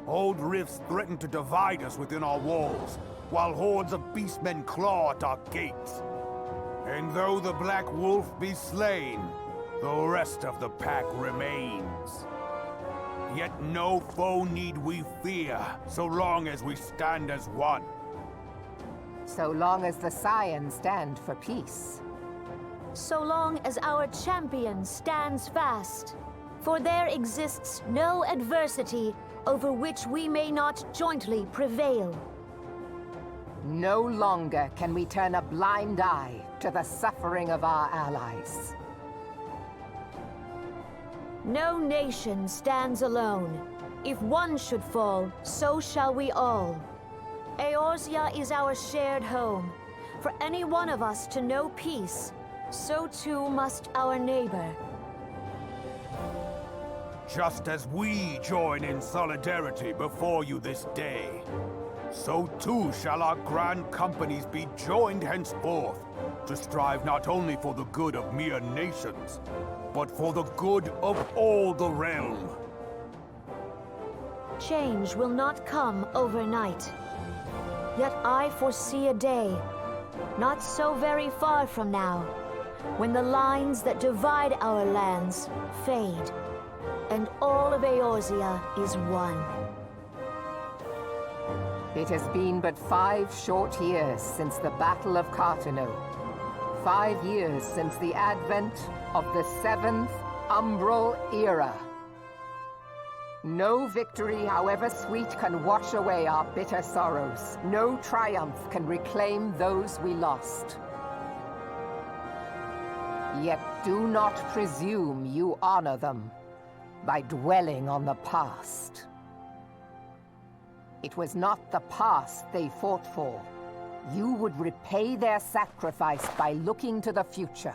Old rifts threaten to divide us within our walls, while hordes of beastmen claw at our gates. And though the Black Wolf be slain, the rest of the pack remains. Yet no foe need we fear, so long as we stand as one. So long as the Scions stand for peace. So long as our champion stands fast. For there exists no adversity over which we may not jointly prevail. No longer can we turn a blind eye to the suffering of our allies. No nation stands alone. If one should fall, so shall we all. Eorzea is our shared home. For any one of us to know peace, so too must our neighbor. Just as we join in solidarity before you this day, so too shall our grand companies be joined henceforth to strive not only for the good of mere nations, but for the good of all the realm. Change will not come overnight. Yet I foresee a day, not so very far from now, when the lines that divide our lands fade, and all of Eorzea is one. It has been but 5 short years since the Battle of Cartano. 5 years since the advent of the 7th Umbral Era. No victory, however sweet, can wash away our bitter sorrows. No triumph can reclaim those we lost. Yet do not presume you honor them by dwelling on the past. It was not the past they fought for. You would repay their sacrifice by looking to the future.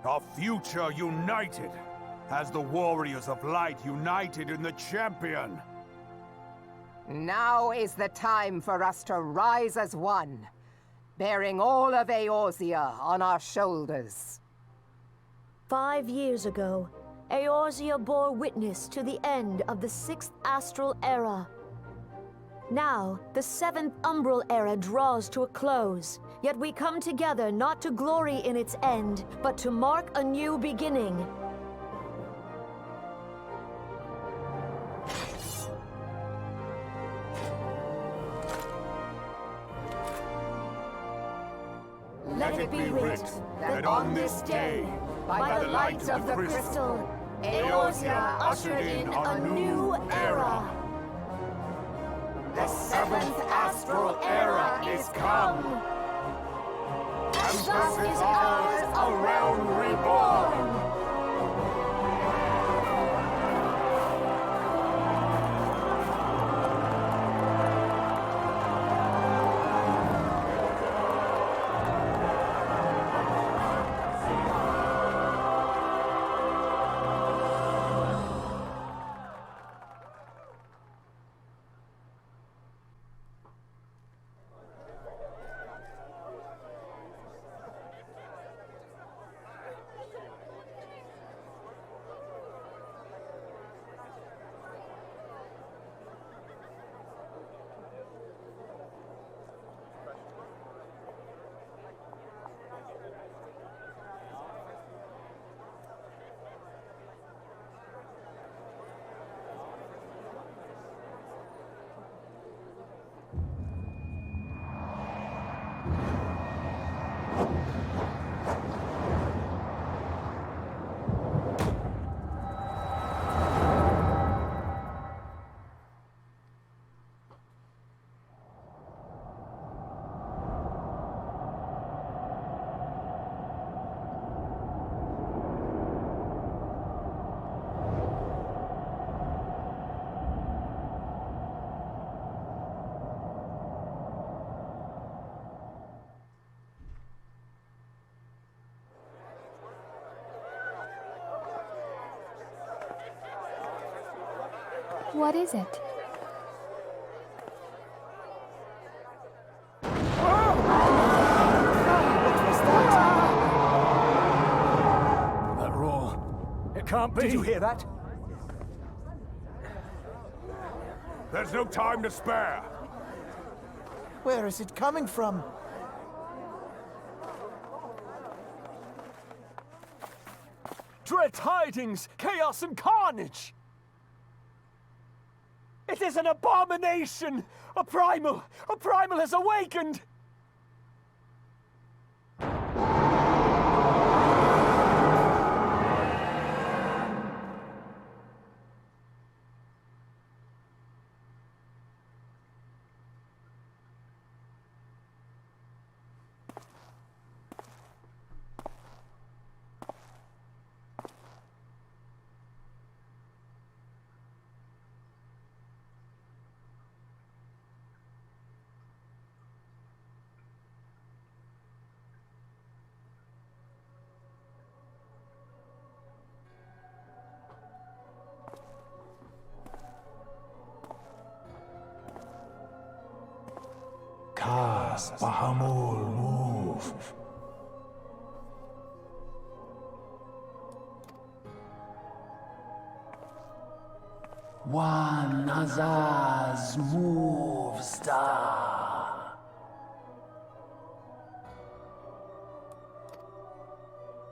A future united, as the warriors of light united in the champion. Now is the time for us to rise as one, bearing all of Eorzea on our shoulders. 5 years ago, Eorzea bore witness to the end of the 6th Astral Era. Now, the 7th Umbral Era draws to a close, yet we come together not to glory in its end, but to mark a new beginning. Let it be writ that on this day, by the light of the crystal, Eorzea ushered in a new era. The 7th Astral Era is come. And thus is ours a Realm Reborn. What is it? That roar. It can't be. Did you hear that? There's no time to spare. Where is it coming from? Dread tidings, chaos and carnage! It is an abomination! A primal has awakened! Cast Bahamul move. One Azaz move star.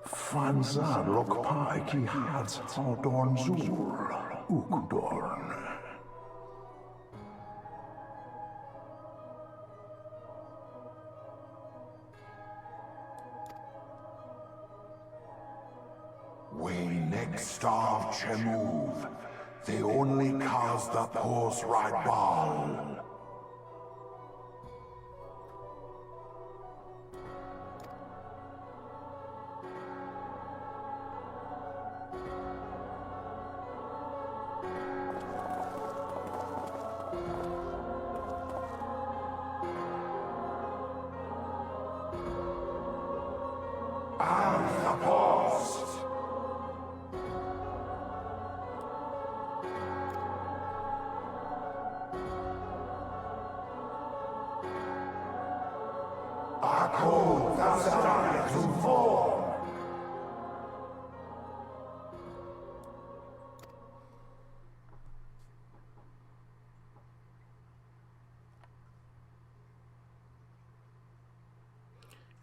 Fanzad Lokpai ki Hats Haldorn Zur Ukdorn. next star of Chemuv. They only cause the pulse right ball.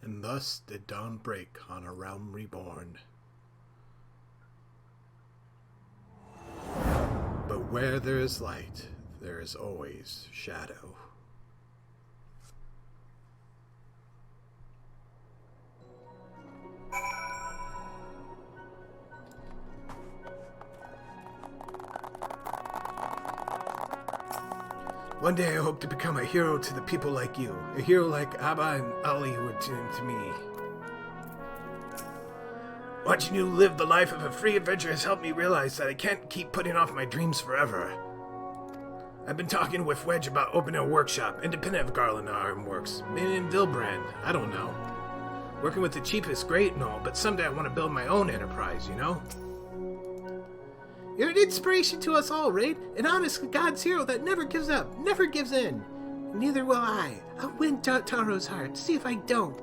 And thus did dawn break on a realm reborn. But where there is light, there is always shadow. One day I hope to become a hero to the people like you. A hero like Abba and Ali were to me. Watching you live the life of a free adventurer has helped me realize that I can't keep putting off my dreams forever. I've been talking with Wedge about opening a workshop, independent of Garland Ironworks. Maybe in Vilbrand, I don't know. Working with the chief is great and all, but someday I want to build my own enterprise, you know? You're an inspiration to us all, Raide. An honest God's hero that never gives up, never gives in. Neither will I. I'll win Taro's heart. See if I don't.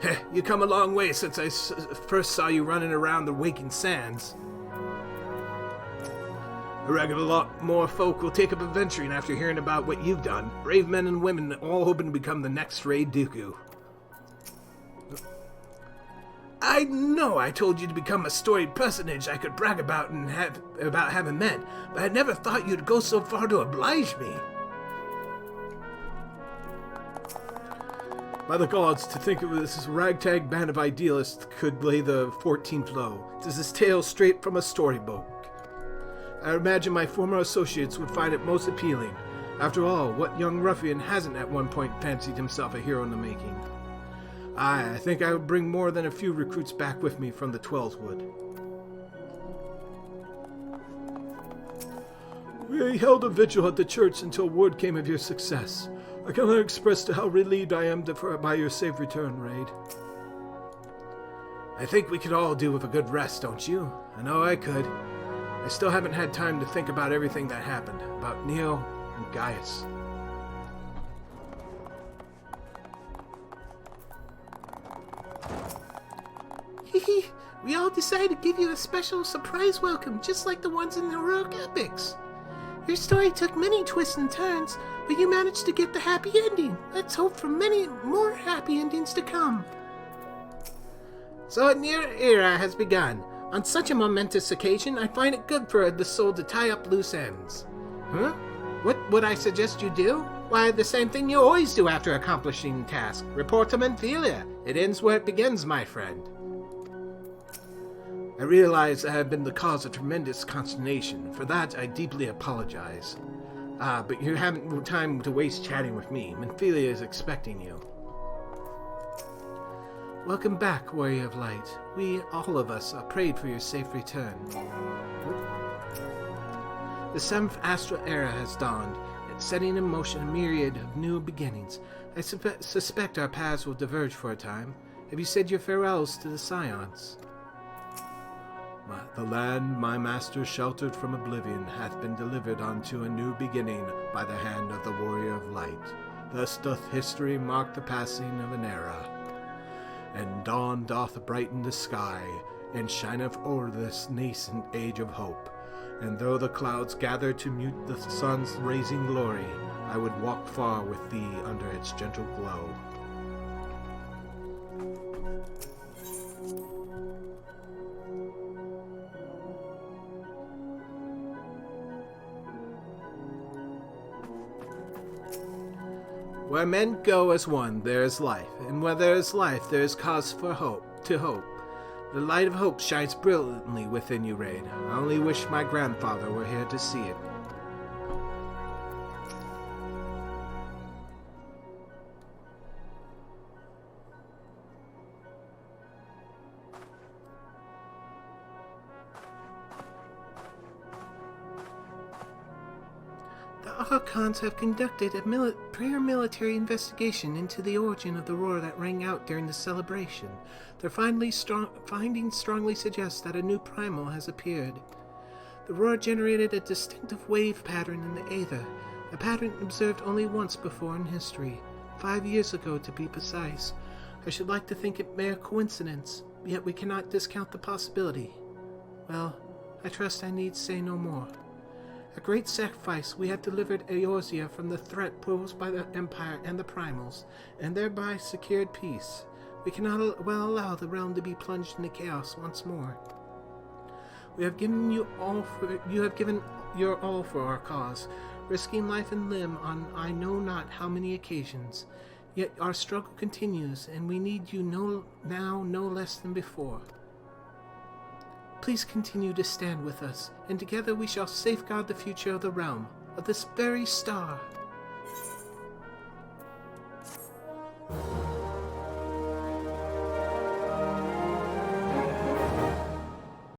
Heh, you come a long way since I first saw you running around the Waking Sands. I reckon a lot more folk will take up adventuring after hearing about what you've done. Brave men and women all hoping to become the next RaideDuku. I know I told you to become a storied personage I could brag about and about having met, but I never thought you'd go so far to oblige me. By the gods, to think of this ragtag band of idealists could lay the 14th blow. This is tale straight from a storybook. I imagine my former associates would find it most appealing. After all, what young ruffian hasn't at one point fancied himself a hero in the making? I think I would bring more than a few recruits back with me from the Twelveswood. We held a vigil at the church until word came of your success. I cannot express how relieved I am by your safe return, Raide. I think we could all do with a good rest, don't you? I know I could. I still haven't had time to think about everything that happened, about Neil and Gaius. We all decided to give you a special surprise welcome, just like the ones in the heroic epics. Your story took many twists and turns, but you managed to get the happy ending. Let's hope for many more happy endings to come. So a new era has begun. On such a momentous occasion, I find it good for the soul to tie up loose ends. Huh? What would I suggest you do? Why, the same thing you always do after accomplishing a task. Report to Menthelia. It ends where it begins, my friend. I realize I have been the cause of tremendous consternation. For that, I deeply apologize. But you haven't time to waste chatting with me. Menthelia is expecting you. Welcome back, Warrior of Light. We, all of us, prayed for your safe return. The 7th astral era has dawned, setting in motion a myriad of new beginnings. I suspect our paths will diverge for a time. Have you said your farewells to the Scions? The land my master sheltered from oblivion hath been delivered unto a new beginning by the hand of the Warrior of Light. Thus doth history mark the passing of an era. And dawn doth brighten the sky, and shineth o'er this nascent age of hope. And though the clouds gather to mute the sun's raising glory, I would walk far with thee under its gentle glow. Where men go as one, there is life, and where there is life, there is cause for hope. The light of hope shines brilliantly within you, Raide. I only wish my grandfather were here to see it. The Archons have conducted a military investigation into the origin of the roar that rang out during the celebration. Their findings strongly suggest that a new primal has appeared. The roar generated a distinctive wave pattern in the aether, a pattern observed only once before in history, 5 years ago to be precise. I should like to think it mere coincidence, yet we cannot discount the possibility. Well, I trust I need say no more. A great sacrifice, we have delivered Eorzea from the threat posed by the Empire and the Primals, and thereby secured peace. We cannot well allow the realm to be plunged into chaos once more. You have given your all for our cause, risking life and limb on I know not how many occasions. Yet our struggle continues, and we need you now no less than before. Please continue to stand with us, and together we shall safeguard the future of the realm, of this very star.